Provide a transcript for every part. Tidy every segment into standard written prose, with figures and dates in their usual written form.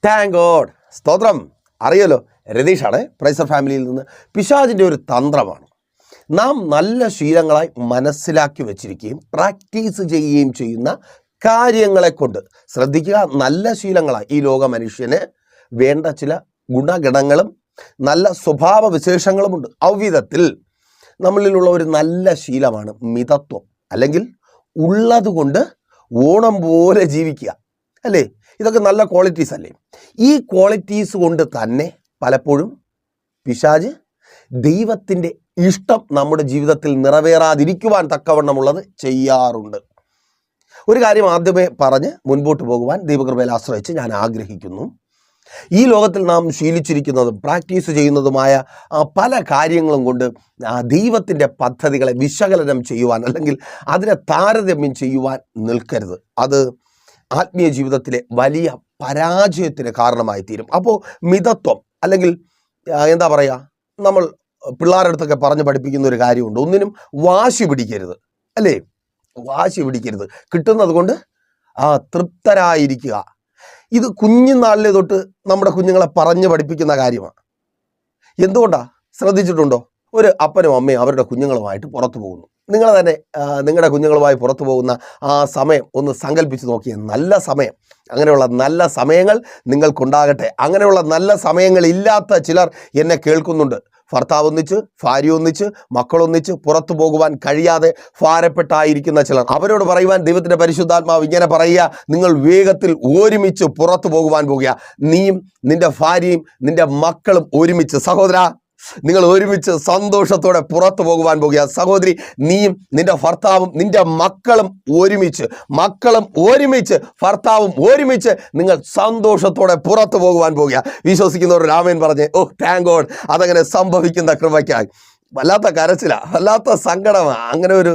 Thank God. സ്തോത്രം. അറിയാലോ, രതീഷാണ് പ്രൈസർ ഫാമിലിയിൽ നിന്ന്. പിശാചിൻ്റെ ഒരു തന്ത്രമാണ് നാം നല്ല ശീലങ്ങളായി മനസ്സിലാക്കി വച്ചിരിക്കുകയും പ്രാക്ടീസ് ചെയ്യുകയും ചെയ്യുന്ന കാര്യങ്ങളെ കൊണ്ട്. ശ്രദ്ധിക്കുക, നല്ല ശീലങ്ങളായി ഈ ലോക മനുഷ്യന് വേണ്ട ചില ഗുണഗണങ്ങളും നല്ല സ്വഭാവ വിശേഷങ്ങളുമുണ്ട്. ഔവിധത്തിൽ നമ്മളിലുള്ള ഒരു നല്ല ശീലമാണ് മിതത്വം, അല്ലെങ്കിൽ ഉള്ളതുകൊണ്ട് ഓണം പോലെ ജീവിക്കുക, അല്ലേ? ഇതൊക്കെ നല്ല ക്വാളിറ്റീസ് അല്ലേ? ഈ ക്വാളിറ്റീസ് കൊണ്ട് തന്നെ പലപ്പോഴും പിശാച് ദൈവത്തിൻ്റെ ഇഷ്ടം നമ്മുടെ ജീവിതത്തിൽ നിറവേറാതിരിക്കുവാൻ തക്കവണ്ണമുള്ളത് ചെയ്യാറുണ്ട്. ഒരു കാര്യം ആദ്യമേ പറഞ്ഞ് മുൻപോട്ട് പോകുവാൻ ദൈവകൃപയിൽ ആശ്രയിച്ച് ഞാൻ ആഗ്രഹിക്കുന്നു. ഈ ലോകത്തിൽ നാം ശീലിച്ചിരിക്കുന്നതും പ്രാക്ടീസ് ചെയ്യുന്നതുമായ പല കാര്യങ്ങളും കൊണ്ട് ദൈവത്തിൻ്റെ പദ്ധതികളെ വിശകലനം ചെയ്യുവാൻ, അല്ലെങ്കിൽ അതിനെ താരതമ്യം ചെയ്യുവാൻ നിൽക്കരുത്. അത് ആത്മീയ ജീവിതത്തിലെ വലിയ പരാജയത്തിന് കാരണമായി തീരും. അപ്പോൾ മിതത്വം, അല്ലെങ്കിൽ എന്താ പറയുക, നമ്മൾ പിള്ളേരുടെ അടുത്തൊക്കെ പറഞ്ഞ് പഠിപ്പിക്കുന്ന ഒരു കാര്യമുണ്ട്, ഒന്നിനും വാശി പിടിക്കരുത്, അല്ലേ? വാശി പിടിക്കരുത്, കിട്ടുന്നത് കൊണ്ട് തൃപ്തരായിരിക്കുക. ഇത് കുഞ്ഞുനാളിലെ തൊട്ട് നമ്മുടെ കുഞ്ഞുങ്ങളെ പറഞ്ഞ് പഠിപ്പിക്കുന്ന കാര്യമാണ്. എന്തുകൊണ്ടാണ് ശ്രദ്ധിച്ചിട്ടുണ്ടോ? ഒരു അപ്പനും അമ്മയും അവരുടെ കുഞ്ഞുങ്ങളുമായിട്ട് പുറത്തു പോകുന്നു. നിങ്ങൾ തന്നെ നിങ്ങളുടെ കുഞ്ഞുങ്ങളുമായി പുറത്തു പോകുന്ന ആ സമയം ഒന്ന് സങ്കല്പിച്ച് നോക്കിയേ. നല്ല സമയം, അങ്ങനെയുള്ള നല്ല സമയങ്ങൾ നിങ്ങൾക്കുണ്ടാകട്ടെ. അങ്ങനെയുള്ള നല്ല സമയങ്ങളില്ലാത്ത ചിലർ എന്നെ കേൾക്കുന്നുണ്ട്. ഭർത്താവ് ഒന്നിച്ച്, ഭാര്യ ഒന്നിച്ച്, മക്കളൊന്നിച്ച് പുറത്തു പോകുവാൻ കഴിയാതെ ഭാരപ്പെട്ടായിരിക്കുന്ന ചിലർ. അവരോട് പറയുവാൻ ദൈവത്തിൻ്റെ പരിശുദ്ധാത്മാവ് ഇങ്ങനെ പറയുക: നിങ്ങൾ വേഗത്തിൽ ഒരുമിച്ച് പുറത്തു പോകുവാൻ പോകുക. നീയും നിന്റെ ഭാര്യയും നിന്റെ മക്കളും ഒരുമിച്ച്. സഹോദര, നിങ്ങൾ ഒരുമിച്ച് സന്തോഷത്തോടെ പുറത്തു പോകുവാൻ പോകുക. സഹോദരി, നീയും നിന്റെ ഭർത്താവും നിന്റെ മക്കളും ഒരുമിച്ച്, ഭർത്താവും ഒരുമിച്ച് നിങ്ങൾ സന്തോഷത്തോടെ പുറത്തു പോകുവാൻ പോകുക. വിശ്വസിക്കുന്നവർ രാമൻ പറഞ്ഞ്, ഓ താങ്ക് ഗോഡ്, അതങ്ങനെ സംഭവിക്കുന്ന കൃപയ്ക്കായി. വല്ലാത്ത കരച്ചിലാ, വല്ലാത്ത സങ്കടമാണ്. അങ്ങനെ ഒരു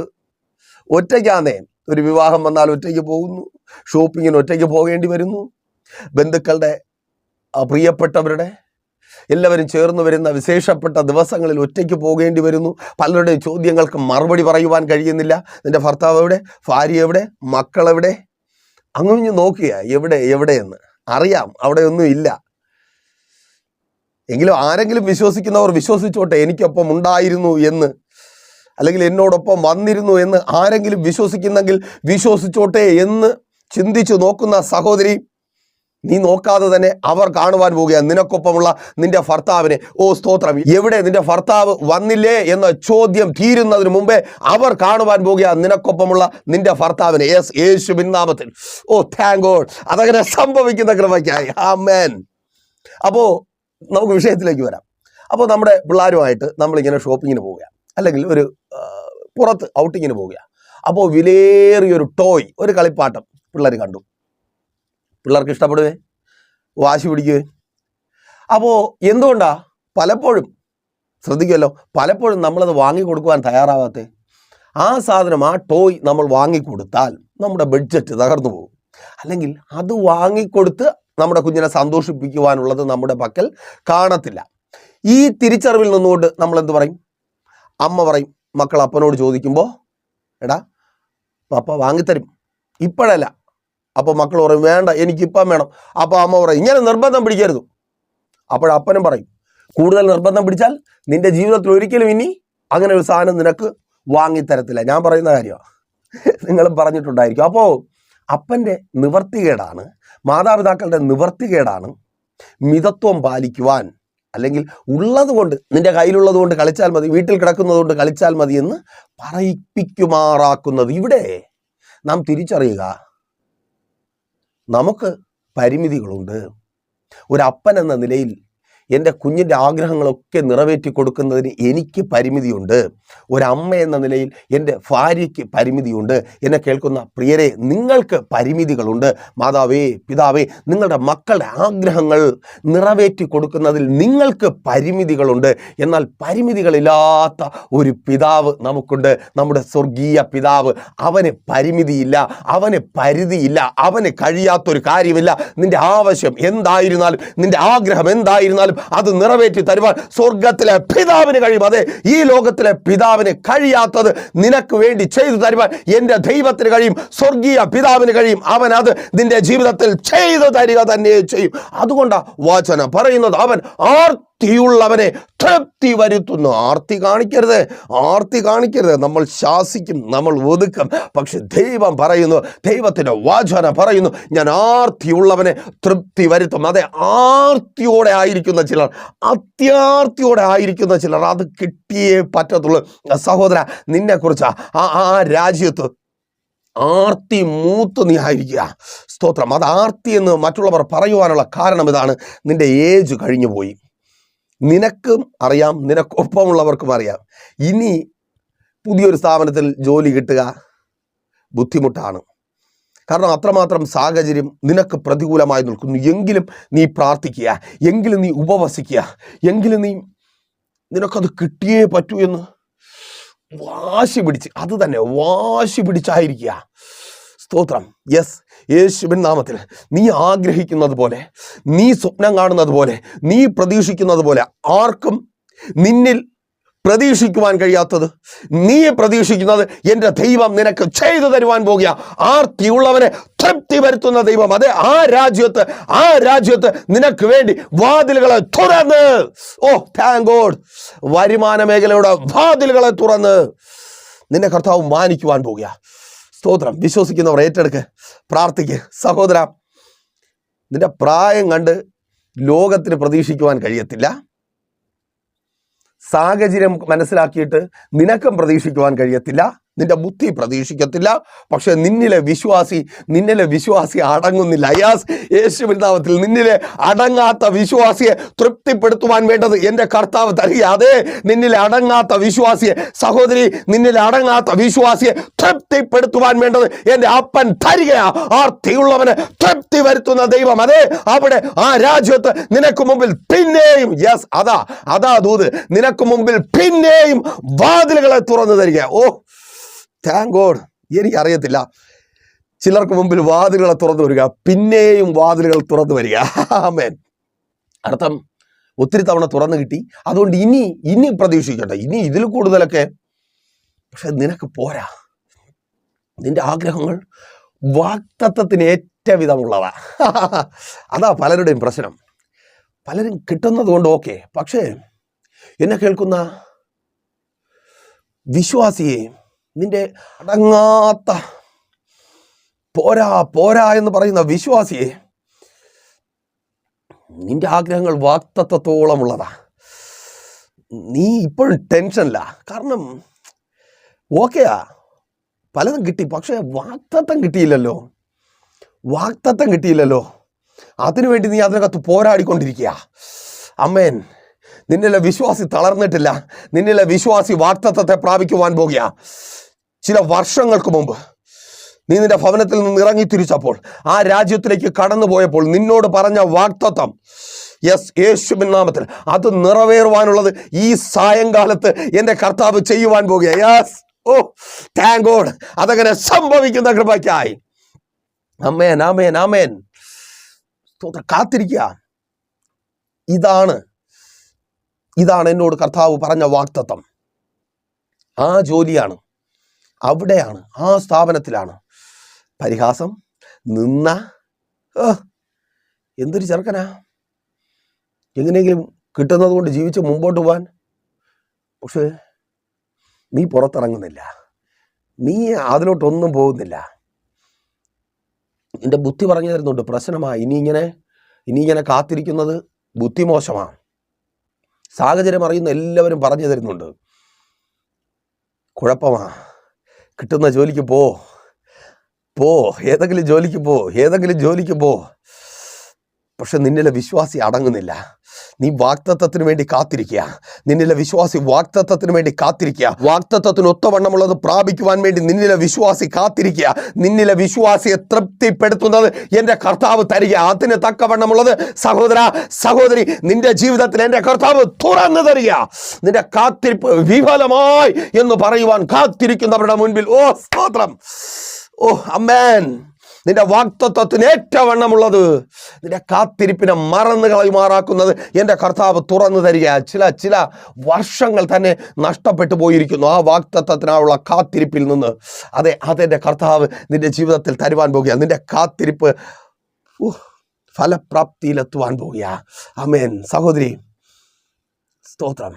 ഒറ്റയ്ക്കാന്നേ, ഒരു വിവാഹം വന്നാൽ ഒറ്റയ്ക്ക് പോകുന്നു, ഷോപ്പിങ്ങിന് ഒറ്റയ്ക്ക് പോകേണ്ടി വരുന്നു, ബന്ധുക്കളുടെ പ്രിയപ്പെട്ടവരുടെ എല്ലാവരും ചേർന്ന് വരുന്ന വിശേഷപ്പെട്ട ദിവസങ്ങളിൽ ഒറ്റയ്ക്ക് പോകേണ്ടി വരുന്നു. പലരുടെയും ചോദ്യങ്ങൾക്ക് മറുപടി പറയുവാൻ കഴിയുന്നില്ല. നിൻ്റെ ഭർത്താവ് എവിടെ, ഭാര്യ എവിടെ, മക്കളെവിടെ? അങ്ങനെ നോക്കിയ എവിടെയെന്ന് അറിയാം, അവിടെയൊന്നും ഇല്ല. എങ്കിലും ആരെങ്കിലും വിശ്വസിക്കുന്നവർ വിശ്വസിച്ചോട്ടെ, എനിക്കൊപ്പം ഉണ്ടായിരുന്നു എന്ന്, അല്ലെങ്കിൽ എന്നോടൊപ്പം വന്നിരുന്നു എന്ന് ആരെങ്കിലും വിശ്വസിക്കുന്നെങ്കിൽ വിശ്വസിച്ചോട്ടെ എന്ന് ചിന്തിച്ചു നോക്കുന്ന സഹോദരി, നീ നോക്കാതെ തന്നെ അവർ കാണുവാൻ പോവുക നിനക്കൊപ്പമുള്ള നിന്റെ ഭർത്താവിനെ. ഓ സ്തോത്രം. എവിടെ നിന്റെ ഭർത്താവ് വന്നില്ലേ എന്ന ചോദ്യം തീരുന്നതിന് മുമ്പേ അവർ കാണുവാൻ പോവുക നിനക്കൊപ്പമുള്ള നിന്റെ ഭർത്താവിനെ. യേശുവിൻ നാമത്തിൽ. ഓ താങ്ക് ഗോഡ്, അതങ്ങനെ സംഭവിക്കുന്ന കൃപയ്ക്കായി. ആമേൻ. അപ്പോൾ നമുക്ക് വിഷയത്തിലേക്ക് വരാം. അപ്പോൾ നമ്മുടെ പിള്ളേരുമായിട്ട് നമ്മളിങ്ങനെ ഷോപ്പിങ്ങിന് പോവുക, അല്ലെങ്കിൽ ഒരു പുറത്ത് ഔട്ടിങ്ങിന് പോവുക. അപ്പോൾ വിലയേറിയൊരു ടോയ്, ഒരു കളിപ്പാട്ടം പിള്ളേർ കണ്ടു. പിള്ളേർക്ക് ഇഷ്ടപ്പെടുവേ, വാശി പിടിക്കുവേ. അപ്പോൾ എന്തുകൊണ്ടാ പലപ്പോഴും, ശ്രദ്ധിക്കുമല്ലോ, പലപ്പോഴും നമ്മളത് വാങ്ങിക്കൊടുക്കുവാൻ തയ്യാറാവാത്തേ? ആ സാധനം, ആ ടോയ് നമ്മൾ വാങ്ങിക്കൊടുത്താൽ നമ്മുടെ ബഡ്ജറ്റ് തകർന്നു പോകും. അല്ലെങ്കിൽ അത് വാങ്ങിക്കൊടുത്ത് നമ്മുടെ കുഞ്ഞിനെ സന്തോഷിപ്പിക്കുവാനുള്ളത് നമ്മുടെ പക്കൽ കാണത്തില്ല. ഈ തിരിച്ചറിവിൽ നിന്നുകൊണ്ട് നമ്മൾ എന്ത് പറയും? അമ്മ പറയും, മക്കൾ അപ്പനോട് ചോദിക്കുമ്പോൾ, എടാ പപ്പ വാങ്ങിത്തരും, ഇപ്പോഴല്ല. അപ്പോൾ മക്കൾ പറയും, വേണ്ട എനിക്കിപ്പം വേണം. അപ്പോൾ അമ്മ പറയും, ഇങ്ങനെ നിർബന്ധം പിടിക്കരുത്. അപ്പോഴപ്പനും പറയും, കൂടുതൽ നിർബന്ധം പിടിച്ചാൽ നിന്റെ ജീവിതത്തിൽ ഒരിക്കലും ഇനി അങ്ങനെ ഒരു സാധനം നിനക്ക് വാങ്ങിത്തരത്തില്ല. ഞാൻ പറയുന്ന കാര്യമാണ്, നിങ്ങളും പറഞ്ഞിട്ടുണ്ടായിരിക്കും. അപ്പോൾ അപ്പൻ്റെ നിവർത്തികേടാണ്, മാതാപിതാക്കളുടെ നിവർത്തികേടാണ് മിതത്വം പാലിക്കുവാൻ, അല്ലെങ്കിൽ ഉള്ളത് കൊണ്ട്, നിന്റെ കയ്യിലുള്ളത് കൊണ്ട് കളിച്ചാൽ മതി, വീട്ടിൽ കിടക്കുന്നത് കൊണ്ട് കളിച്ചാൽ മതി എന്ന് പറയിപ്പിക്കുമാറാക്കുന്നത്. ഇവിടെ നാം തിരിച്ചറിയുക, നമുക്ക് പരിമിതികളുണ്ട്. ഒരപ്പൻ എന്ന നിലയിൽ എൻ്റെ കുഞ്ഞിൻ്റെ ആഗ്രഹങ്ങളൊക്കെ നിറവേറ്റി കൊടുക്കുന്നതിന് എനിക്ക് പരിമിതിയുണ്ട്. ഒരമ്മ എന്ന നിലയിൽ എൻ്റെ ഭാര്യയ്ക്ക് പരിമിതിയുണ്ട്. എന്നെ കേൾക്കുന്ന പ്രിയരെ, നിങ്ങൾക്ക് പരിമിതികളുണ്ട്. മാതാവേ, പിതാവേ, നിങ്ങളുടെ മക്കളുടെ ആഗ്രഹങ്ങൾ നിറവേറ്റി കൊടുക്കുന്നതിൽ നിങ്ങൾക്ക് പരിമിതികളുണ്ട്. എന്നാൽ പരിമിതികളില്ലാത്ത ഒരു പിതാവ് നമുക്കുണ്ട്, നമ്മുടെ സ്വർഗീയ പിതാവ്. അവന് പരിമിതിയില്ല, അവന് പരിധിയില്ല, അവന് കഴിയാത്തൊരു കാര്യമില്ല. നിന്റെ ആവശ്യം എന്തായിരുന്നാലും, നിന്റെ ആഗ്രഹം എന്തായിരുന്നാലും പോലും അത് നിറവേറ്റി തരുവാൻ സ്വർഗത്തിലെ പിതാവിന് കഴിയും. അതെ, ഈ ലോകത്തിലെ പിതാവിന് കഴിയാത്തത് നിനക്ക് വേണ്ടി ചെയ്തു തരുവാൻ എൻ്റെ ദൈവത്തിന് കഴിയും, സ്വർഗീയ പിതാവിന് കഴിയും. അവൻ അത് നിന്റെ ജീവിതത്തിൽ ചെയ്തു തരിക തന്നെ ചെയ്യും. അതുകൊണ്ടാണ് വചനം പറയുന്നത്, അവൻ ആർത്തിയുള്ളവനെ തൃപ്തി വരുത്തുന്നു. ആർത്തി കാണിക്കരുത്. നമ്മൾ ശാസിക്കും, നമ്മൾ ഒതുക്കും. പക്ഷെ ദൈവം പറയുന്നു, ദൈവത്തിൻ്റെ വചനം പറയുന്നു, ഞാൻ ആർത്തിയുള്ളവനെ തൃപ്തി വരുത്തും. അതെ, ആർത്തിയോടെ ആയിരിക്കുന്ന ചിലർ, അത്യാർത്തിയോടെ ആയിരിക്കുന്ന ചിലർ, അത് കിട്ടിയേ പറ്റത്തുള്ളൂ. സഹോദര, നിന്നെക്കുറിച്ച് ആ രാജ്യത്ത് ആർത്തി മൂത്ത് നീ ആയിരിക്കുക. സ്തോത്രം. അത് ആർത്തി എന്ന് മറ്റുള്ളവർ പറയുവാനുള്ള കാരണം ഇതാണ്, നിന്റെ ഏജ് കഴിഞ്ഞു പോയി. നിനക്കും അറിയാം, നിനക്കൊപ്പമുള്ളവർക്കും അറിയാം, ഇനി പുതിയൊരു സ്ഥാപനത്തിൽ ജോലി കിട്ടുക ബുദ്ധിമുട്ടാണ്. കാരണം അത്രമാത്രം സാഹചര്യം നിനക്ക് പ്രതികൂലമായി നിൽക്കുന്നു. എങ്കിലും നീ പ്രാർത്ഥിക്കുക, എങ്കിലും നീ ഉപവസിക്കുക, എങ്കിലും നിനക്കത് കിട്ടിയേ പറ്റൂ എന്ന് വാശി പിടിച്ചായിരിക്കുക. സ്തോത്രം. യെസ്, യേശുവിൻ നാമത്തിൽ നീ ആഗ്രഹിക്കുന്നത് പോലെ, നീ സ്വപ്നം കാണുന്നത് പോലെ, നീ പ്രതീക്ഷിക്കുന്നത് പോലെ ആർക്കും നിന്നിൽ പ്രതീക്ഷിക്കുവാൻ കഴിയാത്തത് നീ പ്രതീക്ഷിക്കുന്നത് എൻ്റെ ദൈവം നിനക്ക് ചെയ്തു തരുവാൻ പോകുക. ആർത്തിയുള്ളവനെ തൃപ്തി വരുത്തുന്ന ദൈവം. അതെ, ആ രാജ്യത്ത് നിനക്ക് വേണ്ടി വാതിലുകളെ തുറന്ന്, ഓ താങ്ക് ഗോഡ്, വരുമാന മേഖലയുടെ വാതിലുകളെ തുറന്ന് നിന്നെ കർത്താവ് മാനിക്കുവാൻ പോകുക. സ്തോത്രം. വിശ്വസിക്കുന്നവർ ഏറ്റെടുക്ക്, പ്രാർത്ഥിക്ക്. സഹോദര, നിന്റെ പ്രായം കണ്ട് ലോകത്തിന് പ്രതീക്ഷിക്കുവാൻ കഴിയത്തില്ല. സാഹചര്യം മനസ്സിലാക്കിയിട്ട് നിനക്കും പ്രതീക്ഷിക്കുവാൻ കഴിയത്തില്ല. നിന്റെ ബുദ്ധി പ്രതീക്ഷിക്കത്തില്ല. പക്ഷെ നിന്നിലെ വിശ്വാസി അടങ്ങുന്നില്ല. യേശുവിൻ നാമത്തിൽ നിന്നിലെ അടങ്ങാത്ത വിശ്വാസിയെ തൃപ്തിപ്പെടുത്തുവാൻ വേണ്ടത് എൻ്റെ കർത്താവ് തരിക. അതേ, നിന്നിലെ അടങ്ങാത്ത വിശ്വാസിയെ, സഹോദരി, നിന്നിലെ അടങ്ങാത്ത വിശ്വാസിയെ തൃപ്തിപ്പെടുത്തുവാൻ വേണ്ടത് എൻ്റെ അപ്പൻ തരികയാ. ആർത്തിയുള്ളവനെ തൃപ്തി വരുത്തുന്ന ദൈവം. അതേ, അവിടെ ആ രാജ്യത്ത് നിനക്ക് മുമ്പിൽ പിന്നെയും, യെസ്, അതാ ദൂത്, നിനക്ക് മുമ്പിൽ പിന്നെയും വാതിലുകളെ തുറന്നു തരിക. ഓ താങ്ക് ഗോഡ്. എനിക്കറിയത്തില്ല, ചിലർക്ക് മുമ്പിൽ വാതിലുകളെ തുറന്നു വരിക, പിന്നെയും വാതിലുകൾ തുറന്നു വരിക. ആമേൻ. അർത്ഥം ഒത്തിരി തവണ തുറന്നു കിട്ടി, അതുകൊണ്ട് ഇനി പ്രതീക്ഷിക്കട്ടെ, ഇനി ഇതിൽ കൂടുതലൊക്കെ. പക്ഷെ നിനക്ക് പോരാ. നിന്റെ ആഗ്രഹങ്ങൾ വാഗ്ദത്തത്തിന് ഏറ്റ വിധമുള്ളതാ. അതാ പലരുടെയും പ്രശ്നം. പലരും കിട്ടുന്നത് കൊണ്ട് ഓക്കെ, പക്ഷേ എന്നെ കേൾക്കുന്ന വിശ്വാസിയെ, നിന്റെ അടങ്ങാത്ത പോരാ എന്ന് പറയുന്ന വിശ്വാസിയെ, നിന്റെ ആഗ്രഹങ്ങൾ വാഗ്ദത്തത്തോളമുള്ളതാ. നീ ഇപ്പോഴും ടെൻഷനില്ല. കാരണം ഓക്കെയാ, പലതും കിട്ടി, പക്ഷേ വാഗ്ദത്തം കിട്ടിയില്ലല്ലോ. അതിനുവേണ്ടി നീ അതിനകത്ത് പോരാടിക്കൊണ്ടിരിക്കുക. അമ്മേൻ. നിന്നിലെ വിശ്വാസി തളർന്നിട്ടില്ല. നിന്നിലെ വിശ്വാസി വാഗ്ദത്തത്തെ പ്രാപിക്കുവാൻ പോകുക. ചില വർഷങ്ങൾക്ക് മുമ്പ് നീ നിന്റെ ഭവനത്തിൽ നിന്ന് ഇറങ്ങി തിരിച്ചപ്പോൾ, ആ രാജ്യത്തിലേക്ക് കടന്നു പോയപ്പോൾ നിന്നോട് പറഞ്ഞ വാഗ്ദത്തം, യെസ്, യേശുവിൻ നാമത്തിൽ അത് നിറവേറുവാനുള്ളത് ഈ സായങ്കാലത്ത് എൻ്റെ കർത്താവ് ചെയ്യുവാൻ പോകുക. യെസ്, ഓ താങ്ക് ഗോഡ്. അതങ്ങനെ സംഭവിക്കുന്ന കൃപയ്ക്കായി. ആമേൻ, ആമേൻ, ആമേൻ. കാത്തിരിക്കുക. ഇതാണ് എന്നോട് കർത്താവ് പറഞ്ഞ വാഗ്ദത്തം. ആ ജോലിയാണ്, അവിടെയാണ്, ആ സ്ഥാപനത്തിലാണ്. പരിഹാസം, നിന്ന, എന്തൊരു ചെറുക്കനാ, എങ്ങനെയെങ്കിലും കിട്ടുന്നത് കൊണ്ട് ജീവിച്ച് മുമ്പോട്ട് പോവാൻ. പക്ഷേ നീ പുറത്തിറങ്ങുന്നില്ല, നീ അതിലോട്ടൊന്നും പോകുന്നില്ല. നിന്റെ ബുദ്ധി പറഞ്ഞു തരുന്നുണ്ട് പ്രശ്നമാണ്, ഇനി ഇങ്ങനെ കാത്തിരിക്കുന്നത് ബുദ്ധിമോശമാണ്. സാഹചര്യം അറിയുന്ന എല്ലാവരും പറഞ്ഞു തരുന്നുണ്ട് കുഴപ്പമാ, കിട്ടുന്ന ജോലിക്ക് പോ, ഏതെങ്കിലും ജോലിക്ക് പോ. പക്ഷെ നിന്നിലെ വിശ്വാസി അടങ്ങുന്നില്ല. നീ വാഗ്ദത്തത്തിന് വേണ്ടി കാത്തിരിക്കുക. നിന്നിലെ വിശ്വാസി വാഗ്ദത്തത്തിന് വേണ്ടി കാത്തിരിക്കുക. വാഗ്ദത്തത്തിന് ഒത്തവണ്ണമുള്ളത് പ്രാപിക്കുവാൻ വേണ്ടി നിന്നിലെ വിശ്വാസി കാത്തിരിക്കുക. നിന്നിലെ വിശ്വാസിയെ തൃപ്തിപ്പെടുത്തുന്നത് എൻ്റെ കർത്താവ് തരിക. അതിന് തക്കവണ്ണമുള്ളത് സഹോദര, സഹോദരി, നിന്റെ ജീവിതത്തിൽ എൻ്റെ കർത്താവ് തുറന്നു തരിക. നിന്റെ കാത്തിരിപ്പ് വിഫലമായി എന്ന് പറയുവാൻ കാത്തിരിക്കുന്നവരുടെ മുൻപിൽ, ഓ സ്തോത്രം, ഓ അമ്മേൻ, നിന്റെ വാഗ്ദത്തത്തിന് ഏറ്റവണ്ണമുള്ളത്, നിന്റെ കാത്തിരിപ്പിനെ മറന്നു കളയുമാറാക്കുന്നത് എൻ്റെ കർത്താവ് തുറന്നു തരിക. ചില വർഷങ്ങൾ തന്നെ നഷ്ടപ്പെട്ടു പോയിരിക്കുന്നു ആ വാഗ്ദത്തത്തിനായുള്ള കാത്തിരിപ്പിൽ നിന്ന്. അതെൻ്റെ കർത്താവ് നിന്റെ ജീവിതത്തിൽ തരുവാൻ പോകുക. നിന്റെ കാത്തിരിപ്പ് ഫലപ്രാപ്തിയിലെത്തുവാൻ പോകുക. ആമേൻ. സഹോദരി, സ്തോത്രം.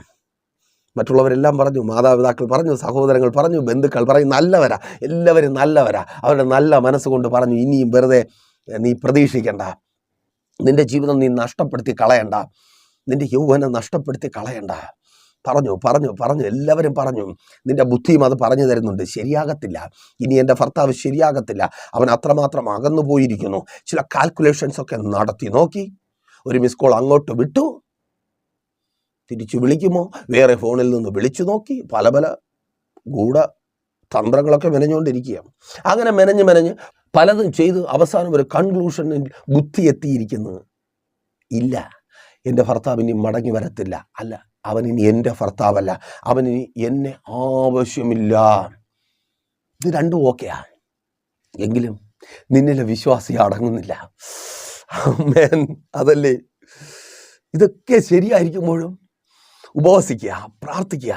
മറ്റുള്ളവരെല്ലാം പറഞ്ഞു, മാതാപിതാക്കൾ പറഞ്ഞു, സഹോദരങ്ങൾ പറഞ്ഞു, ബന്ധുക്കൾ പറയും നല്ലവരാ, എല്ലാവരും നല്ലവരാ. അവരുടെ നല്ല മനസ്സുകൊണ്ട് പറഞ്ഞു, ഇനിയും വെറുതെ നീ പ്രതീക്ഷിക്കണ്ട, നിന്റെ ജീവിതം നീ നഷ്ടപ്പെടുത്തി കളയണ്ട, നിന്റെ യൗവനം നഷ്ടപ്പെടുത്തി കളയണ്ട. പറഞ്ഞു എല്ലാവരും പറഞ്ഞു. നിന്റെ ബുദ്ധിയും അത് പറഞ്ഞു തരുന്നുണ്ട്. ശരിയാകത്തില്ല, ഇനി എൻ്റെ ഭർത്താവ് ശരിയാകത്തില്ല, അവൻ അത്രമാത്രം അകന്നു പോയിരിക്കുന്നു. ചില കാൽക്കുലേഷൻസ് ഒക്കെ നടത്തി നോക്കി. ഒരു മിസ് കോൾ അങ്ങോട്ട് വിട്ടു, തിരിച്ചു വിളിക്കുമോ, വേറെ ഫോണിൽ നിന്ന് വിളിച്ചു നോക്കി, പല ഗൂഢ തന്ത്രങ്ങളൊക്കെ മെനഞ്ഞുകൊണ്ടിരിക്കുക. അങ്ങനെ മെനഞ്ഞ് പലതും ചെയ്ത് അവസാനം ഒരു കൺക്ലൂഷനിൽ ബുദ്ധി എത്തിയിരിക്കുന്നു. ഇല്ല, എൻ്റെ ഭർത്താവ് ഇനി മടങ്ങി വരത്തില്ല. അല്ല, അവനിനി എൻ്റെ ഭർത്താവല്ല, അവനിനി എന്നെ ആവശ്യമില്ല. ഇത് രണ്ടും ഓക്കെയാ. എങ്കിലും നിന്നിലെ വിശ്വാസി അടങ്ങുന്നില്ല. ആമേൻ. അതല്ലേ, ഇതൊക്കെ ശരിയായിരിക്കുമ്പോഴും ഉപവസിക്കുക, പ്രാർത്ഥിക്കുക.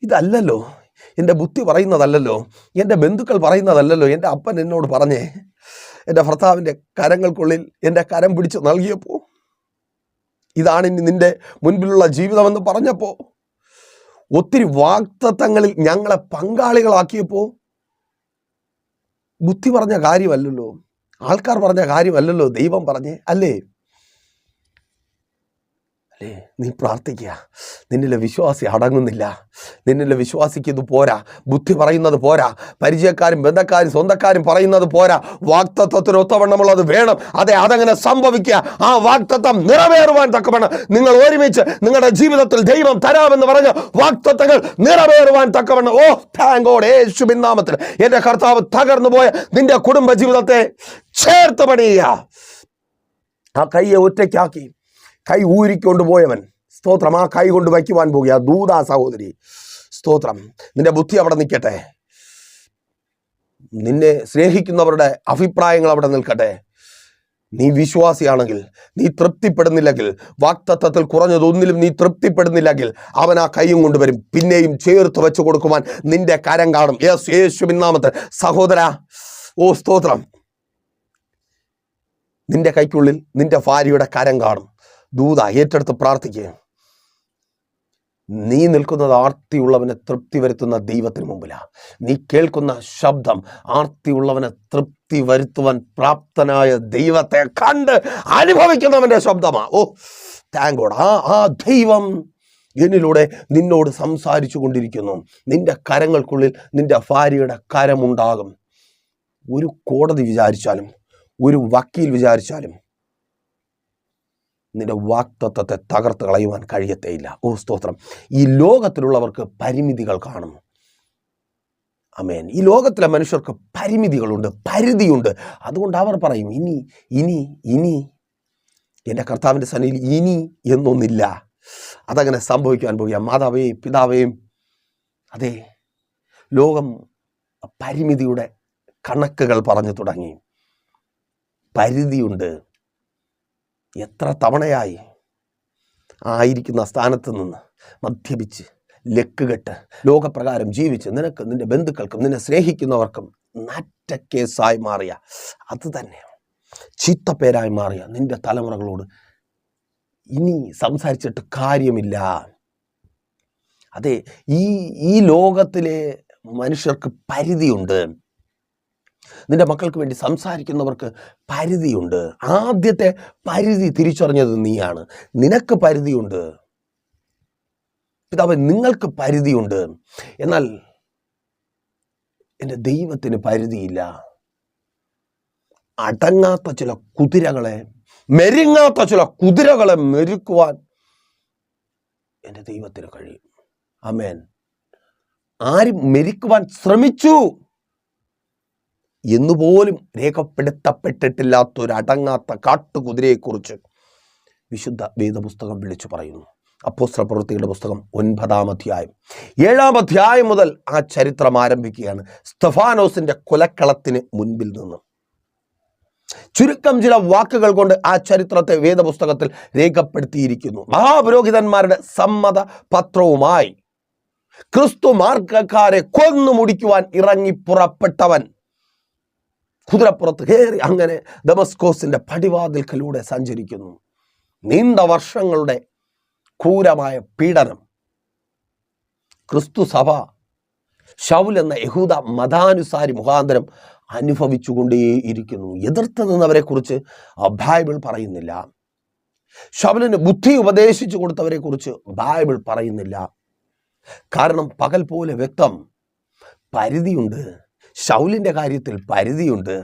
ഇതല്ലല്ലോ, എൻ്റെ ബുദ്ധി പറയുന്നതല്ലല്ലോ, എൻ്റെ ബന്ധുക്കൾ പറയുന്നതല്ലല്ലോ. എൻ്റെ അപ്പൻ എന്നോട് പറഞ്ഞേ, എൻ്റെ ഭർത്താവിൻ്റെ കരങ്ങൾക്കുള്ളിൽ എൻ്റെ കരം പിടിച്ച് നൽകിയപ്പോൾ, ഇതാണ് ഇനി നിൻ്റെ മുൻപിലുള്ള ജീവിതമെന്ന് പറഞ്ഞപ്പോൾ, ഒത്തിരി വാഗ്ദത്തങ്ങളിൽ ഞങ്ങളെ പങ്കാളികളാക്കിയപ്പോൾ, ബുദ്ധി പറഞ്ഞ കാര്യമല്ലല്ലോ, ആൾക്കാർ പറഞ്ഞ കാര്യമല്ലല്ലോ, ദൈവം പറഞ്ഞേ അല്ലേ? നീ പ്രാർത്ഥിക്കുക. നിന്നിലെ വിശ്വാസി അടങ്ങുന്നില്ല. നിന്നിലെ വിശ്വാസിക്ക് ഇത് പോരാ, ബുദ്ധി പറയുന്നത് പോരാ, പരിചയക്കാരും ബന്ധക്കാരും സ്വന്തക്കാരും പറയുന്നത് പോരാ, വാഗ്ദത്തത്തിന് ഒത്തവണ്ണമുള്ളത് വേണം. അതങ്ങനെ സംഭവിക്കുക. ആ വാഗ്ദത്തം നിറവേറുവാൻ തക്കവണ്ണം നിങ്ങൾ ഒരുമിച്ച് നിങ്ങളുടെ ജീവിതത്തിൽ ദൈവം തരാമെന്ന് പറഞ്ഞ വാഗ്ദത്തങ്ങൾ നിറവേറുവാൻ തക്കവണ്ണം, താങ്ക് ഗോഡ്, യേശുവിൻ നാമത്തിൽ എൻ്റെ കർത്താവ് തകർന്നു പോയ നിന്റെ കുടുംബ ജീവിതത്തെ ചേർത്ത് പണിയുക. ആ കൈയെ ഒറ്റയ്ക്കാക്കി കൈ ഊരിക്കൊണ്ട് പോയവൻ, സ്തോത്രം, ആ കൈ കൊണ്ട് വയ്ക്കുവാൻ പോകുക. ദൂതാ സഹോദരി, സ്തോത്രം. നിന്റെ ബുദ്ധി അവിടെ നിൽക്കട്ടെ, നിന്നെ സ്നേഹിക്കുന്നവരുടെ അഭിപ്രായങ്ങൾ അവിടെ നിൽക്കട്ടെ. നീ വിശ്വാസിയാണെങ്കിൽ, നീ തൃപ്തിപ്പെടുന്നില്ലെങ്കിൽ, വാഗ്ദത്തത്തിൽ കുറഞ്ഞതൊന്നിലും നീ തൃപ്തിപ്പെടുന്നില്ലെങ്കിൽ, അവൻ ആ കൈയും കൊണ്ടുവരും, പിന്നെയും ചേർത്ത് വെച്ച് കൊടുക്കുവാൻ നിന്റെ കരം കാണും. യേശുവിൻ നാമത്തിൽ സഹോദര, സ്തോത്രം. നിന്റെ കൈക്കുള്ളിൽ നിന്റെ ഭാര്യയുടെ കരം കാണും. ദൂത ഏറ്റെടുത്ത് പ്രാർത്ഥിക്കുക. നീ നിൽക്കുന്നത് ആർത്തിയുള്ളവനെ തൃപ്തി വരുത്തുന്ന ദൈവത്തിന് മുമ്പിലാണ്. നീ കേൾക്കുന്ന ശബ്ദം ആർത്തിയുള്ളവനെ തൃപ്തി വരുത്തുവാൻ പ്രാപ്തനായ ദൈവത്തെ കണ്ട് അനുഭവിക്കുന്നവന്റെ ശബ്ദമാണ്. Thank God. ആ ദൈവം എന്നിലൂടെ നിന്നോട് സംസാരിച്ചു കൊണ്ടിരിക്കുന്നു. നിന്റെ കരങ്ങൾക്കുള്ളിൽ നിന്റെ ഭാര്യയുടെ കരമുണ്ടാകും. ഒരു കോടതി വിചാരിച്ചാലും, ഒരു വക്കീൽ വിചാരിച്ചാലും നിന്റെ വാഗ്ദത്തത്തെ തകർത്ത് കളയുവാൻ കഴിയത്തേയില്ല. സ്തോത്രം. ഈ ലോകത്തിലുള്ളവർക്ക് പരിമിതികൾ കാണും. ആമേൻ. ഈ ലോകത്തിലെ മനുഷ്യർക്ക് പരിമിതികളുണ്ട്, പരിധിയുണ്ട്. അതുകൊണ്ട് അവർ പറയും, ഇനി എൻ്റെ കർത്താവിൻ്റെ സന്നിധിയിൽ ഇനി എന്നൊന്നില്ല. അതങ്ങനെ സംഭവിക്കാൻ പോകുക. മാതാവേയും പിതാവേയും, അതെ, ലോകം പരിമിതിയുടെ കണക്കുകൾ പറഞ്ഞു തുടങ്ങി. പരിധിയുണ്ട്. എത്ര തവണയായി ആയിരിക്കുന്ന സ്ഥാനത്ത് നിന്ന് മദ്യപിച്ച് ലക്കുകെട്ട് ലോകപ്രകാരം ജീവിച്ച് നിനക്ക്, നിന്റെ ബന്ധുക്കൾക്കും, നിന്നെ സ്നേഹിക്കുന്നവർക്കും നാറ്റക്കേസായി മാറിയ, അത് തന്നെ ചീത്തപ്പേരായി മാറിയ നിന്റെ തലമുറകളോട് ഇനി സംസാരിച്ചിട്ട് കാര്യമില്ല. അതെ, ഈ ലോകത്തിലെ മനുഷ്യർക്ക് പരിധിയുണ്ട്. നിന്റെ മക്കൾക്ക് വേണ്ടി സംസാരിക്കുന്നവർക്ക് പരിധിയുണ്ട്. ആദ്യത്തെ പരിധി തിരിച്ചറിഞ്ഞത് നീയാണ്. നിനക്ക് പരിധിയുണ്ട് പിതാവേ, നിങ്ങൾക്ക് പരിധിയുണ്ട്. എന്നാൽ എൻ്റെ ദൈവത്തിന് പരിധിയില്ല. അടങ്ങാത്ത ചില കുതിരകളെ, മെരുങ്ങാത്ത ചില കുതിരകളെ മെരുക്കുവാൻ എൻ്റെ ദൈവത്തിന് കഴിയും. ആമേൻ. ആരും മെരുക്കുവാൻ ശ്രമിച്ചു എന്നുപോലും രേഖപ്പെടുത്തപ്പെട്ടിട്ടില്ലാത്തൊരു അടങ്ങാത്ത കാട്ടുകുതിരയെക്കുറിച്ച് വിശുദ്ധ വേദപുസ്തകം വിളിച്ചു പറയുന്നു. അപ്പോസ്തല പ്രവൃത്തികളുടെ പുസ്തകം 9-ാം അധ്യായം 7-ാം അധ്യായം മുതൽ ആ ചരിത്രം ആരംഭിക്കുകയാണ്. സ്തെഫാനോസിന്റെ കൊലക്കളത്തിന് മുൻപിൽ നിന്ന്. ചുരുക്കം ചില വാക്കുകൾ കൊണ്ട് ആ ചരിത്രത്തെ വേദപുസ്തകത്തിൽ രേഖപ്പെടുത്തിയിരിക്കുന്നു. മഹാപുരോഹിതന്മാരുടെ സമ്മത പത്രവുമായി ക്രിസ്തു മാർഗക്കാരെ കൊന്നു മുടിക്കുവാൻ ഇറങ്ങി പുറപ്പെട്ടവൻ കുതിരപ്പുറത്ത് കയറി അങ്ങനെ ദമസ്കോസിന്റെ പടിവാതിൽക്കലൂടെ സഞ്ചരിക്കുന്നു. നീണ്ട വർഷങ്ങളുടെ ക്രൂരമായ പീഡനം ക്രിസ്തു സഭ ശൗൽ എന്ന യഹൂദ മതാനുസാരി മുഖാന്തരം അനുഭവിച്ചുകൊണ്ടേയിരിക്കുന്നു. എതിർത്ത് നിന്നവരെ കുറിച്ച് ബൈബിൾ പറയുന്നില്ല. ശൗലിന് ബുദ്ധി ഉപദേശിച്ചു കൊടുത്തവരെ കുറിച്ച് ബൈബിൾ പറയുന്നില്ല. കാരണം പകൽ പോലെ വ്യക്തം, പരിധിയുണ്ട്. ശൗലിൻ്റെ കാര്യത്തിൽ പരിധിയുണ്ട്.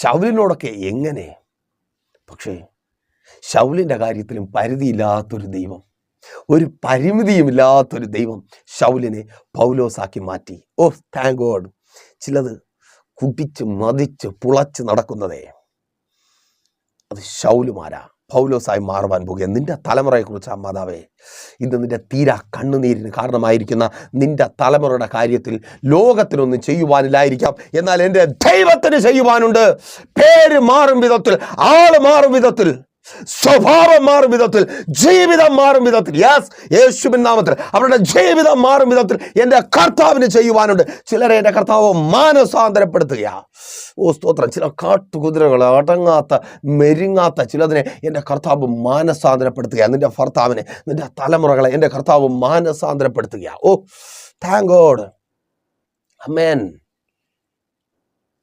ശൗലിനോടൊക്കെ എങ്ങനെ? പക്ഷേ ശൗലിൻ്റെ കാര്യത്തിലും പരിധിയില്ലാത്തൊരു ദൈവം, ഒരു പരിമിതിയുമില്ലാത്തൊരു ദൈവം ശൗലിനെ പൗലോസാക്കി മാറ്റി. ഓ താങ്ക് ഗോഡ്. ചിലത് കുടിച്ച് മതിച്ച് പുളച്ച് നടക്കുന്നതേ അത് ശൗലുമാരാ പൗലോസായി മാറുവാൻ പോകുക. നിന്റെ തലമുറയെക്കുറിച്ച് മാതാവേ, ഇന്ന് നിന്റെ തീരാ കണ്ണുനീരിന് കാരണമായിരിക്കുന്ന നിന്റെ തലമുറയുടെ കാര്യത്തിൽ ലോകത്തിനൊന്നും ചെയ്യുവാനില്ലായിരിക്കാം, എന്നാൽ എൻ്റെ ദൈവത്തിന് ചെയ്യുവാനുണ്ട്. പേര് മാറും വിധത്തിൽ, ആള് മാറും വിധത്തിൽ, സ്വഭാവം മാറും വിധത്തിൽ, ജീവിതം മാറും വിധത്തിൽ, യെസ് യേശുവിൻ നാമത്തിൽ അവരുടെ ജീവിതം മാറും വിധത്തിൽ എൻ്റെ കർത്താവിന് ചെയ്യുവാനുണ്ട്. ചിലരെ എൻ്റെ കർത്താവ് മാനസാന്തരപ്പെടുത്തുക. ഓ സ്തോത്രം. ചില കാട്ടുകുതിരകൾ, അടങ്ങാത്ത മെരുങ്ങാത്ത ചിലതിനെ എൻ്റെ കർത്താവ് മാനസാന്തരപ്പെടുത്തുക. നിന്റെ ഭർത്താവിനെ, നിന്റെ തലമുറകളെ എൻ്റെ കർത്താവ് മാനസാന്തരപ്പെടുത്തുക. ഓ താങ്ക് ഗോഡ്. ആമേൻ.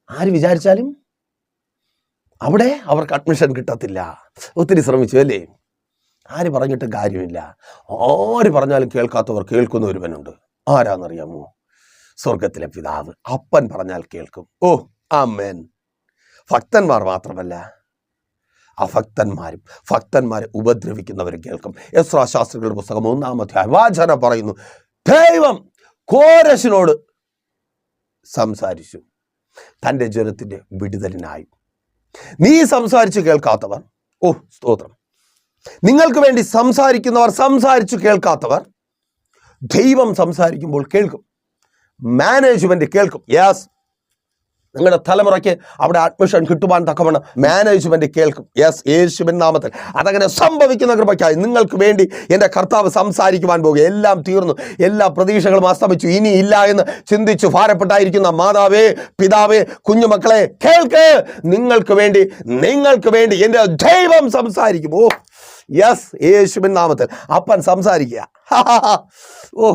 ആര് വിചാരിച്ചാലും അവിടെ അവർക്ക് അഡ്മിഷൻ കിട്ടത്തില്ല. ഒത്തിരി ശ്രമിച്ചു അല്ലേ? ആര് പറഞ്ഞിട്ട് കാര്യമില്ല. ആര് പറഞ്ഞാലും കേൾക്കാത്തവർ കേൾക്കുന്ന ഒരുവനുണ്ട്. ആരാന്നറിയാമോ? സ്വർഗത്തിലെ പിതാവ്. അപ്പൻ പറഞ്ഞാൽ കേൾക്കും. ഓ ആമേൻ. ഭക്തന്മാർ മാത്രമല്ല, അഭക്തന്മാരും ഭക്തന്മാരെ ഉപദ്രവിക്കുന്നവരും കേൾക്കും. എസ്രാ ശാസ്ത്രികളുടെ പുസ്തകം 1-ാം അധ്യായം വാചന പറയുന്നു, ദൈവം കോരശിനോട് സംസാരിച്ചു തൻ്റെ ജനത്തിൻ്റെ വിടുതലിനായി. നീ സംസാരിച്ചു കേൾക്കാത്തവർ, ഓ സ്തോത്രം, നിങ്ങൾക്ക് വേണ്ടി സംസാരിക്കുന്നവർ, സംസാരിച്ചു കേൾക്കാത്തവർ, ദൈവം സംസാരിക്കുമ്പോൾ കേൾക്കും. മാനേജ്മെന്റ് കേൾക്കും. യെസ്, നിങ്ങളുടെ തലമുറയ്ക്ക് അവിടെ അഡ്മിഷൻ കിട്ടുവാൻ തക്കവണ്ണം മാനേജ്മെന്റ് കേൾക്കും. യെസ് യേശുവിൻ നാമത്തിൽ അതങ്ങനെ സംഭവിക്കുന്ന കൃപയ്ക്കായി നിങ്ങൾക്ക് വേണ്ടി എൻ്റെ കർത്താവ് സംസാരിക്കുവാൻ പോകുക. എല്ലാം തീർന്നു, എല്ലാ പ്രതീക്ഷകളും അസ്തമിച്ചു, ഇനി ഇല്ല എന്ന് ചിന്തിച്ചു ഭാരപ്പെട്ടായിരിക്കുന്ന മാതാവേ, പിതാവേ, കുഞ്ഞുമക്കളെ കേൾക്ക്. നിങ്ങൾക്ക് വേണ്ടി എൻ്റെ ദൈവം സംസാരിക്കും. ഓ യെസ് യേശുവിൻ നാമത്തിൽ അപ്പൻ സംസാരിക്കുക. ഓ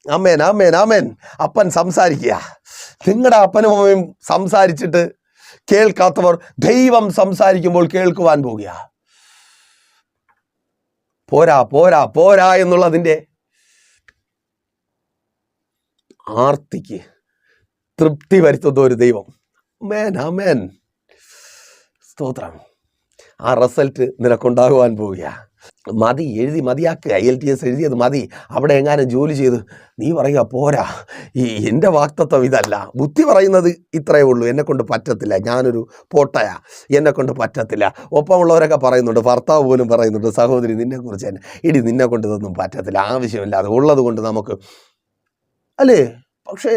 ആമേൻ ആമേൻ ആമേൻ. അപ്പൻ സംസാരിക്കുക. നിങ്ങളുടെ അപ്പനും അമ്മയും സംസാരിച്ചിട്ട് കേൾക്കാത്തവർ ദൈവം സംസാരിക്കുമ്പോൾ കേൾക്കുവാൻ പോകുക. പോരാ പോരാ പോരാ എന്നുള്ളതിൻ്റെ ആർത്തിക്ക് തൃപ്തി വരുത്തുന്ന ഒരു ദൈവം. ആമേൻ ആമേൻ. സ്തോത്രം. ആ റിസൾട്ട് നിനക്കുണ്ടാകുവാൻ പോവുക. മതി, എഴുതി മതിയാക്കുക. IELTS എഴുതിയത് മതി. അവിടെ എങ്ങാനും ജോലി ചെയ്ത് നീ പറയുക പോരാ, എൻ്റെ വാക്തത്വം ഇതല്ല. ബുദ്ധി പറയുന്നത് ഇത്രയേ ഉള്ളൂ, എന്നെക്കൊണ്ട് പറ്റത്തില്ല, ഞാനൊരു പോട്ടയാ, എന്നെക്കൊണ്ട് പറ്റത്തില്ല. ഒപ്പമുള്ളവരൊക്കെ പറയുന്നുണ്ട്, ഭർത്താവ് പോലും പറയുന്നുണ്ട്, സഹോദരി നിന്നെക്കുറിച്ച് തന്നെ, ഇടി നിന്നെക്കൊണ്ട് ഇതൊന്നും പറ്റത്തില്ല, ആവശ്യമില്ലാതെ ഉള്ളത് കൊണ്ട് നമുക്ക് അല്ലേ. പക്ഷേ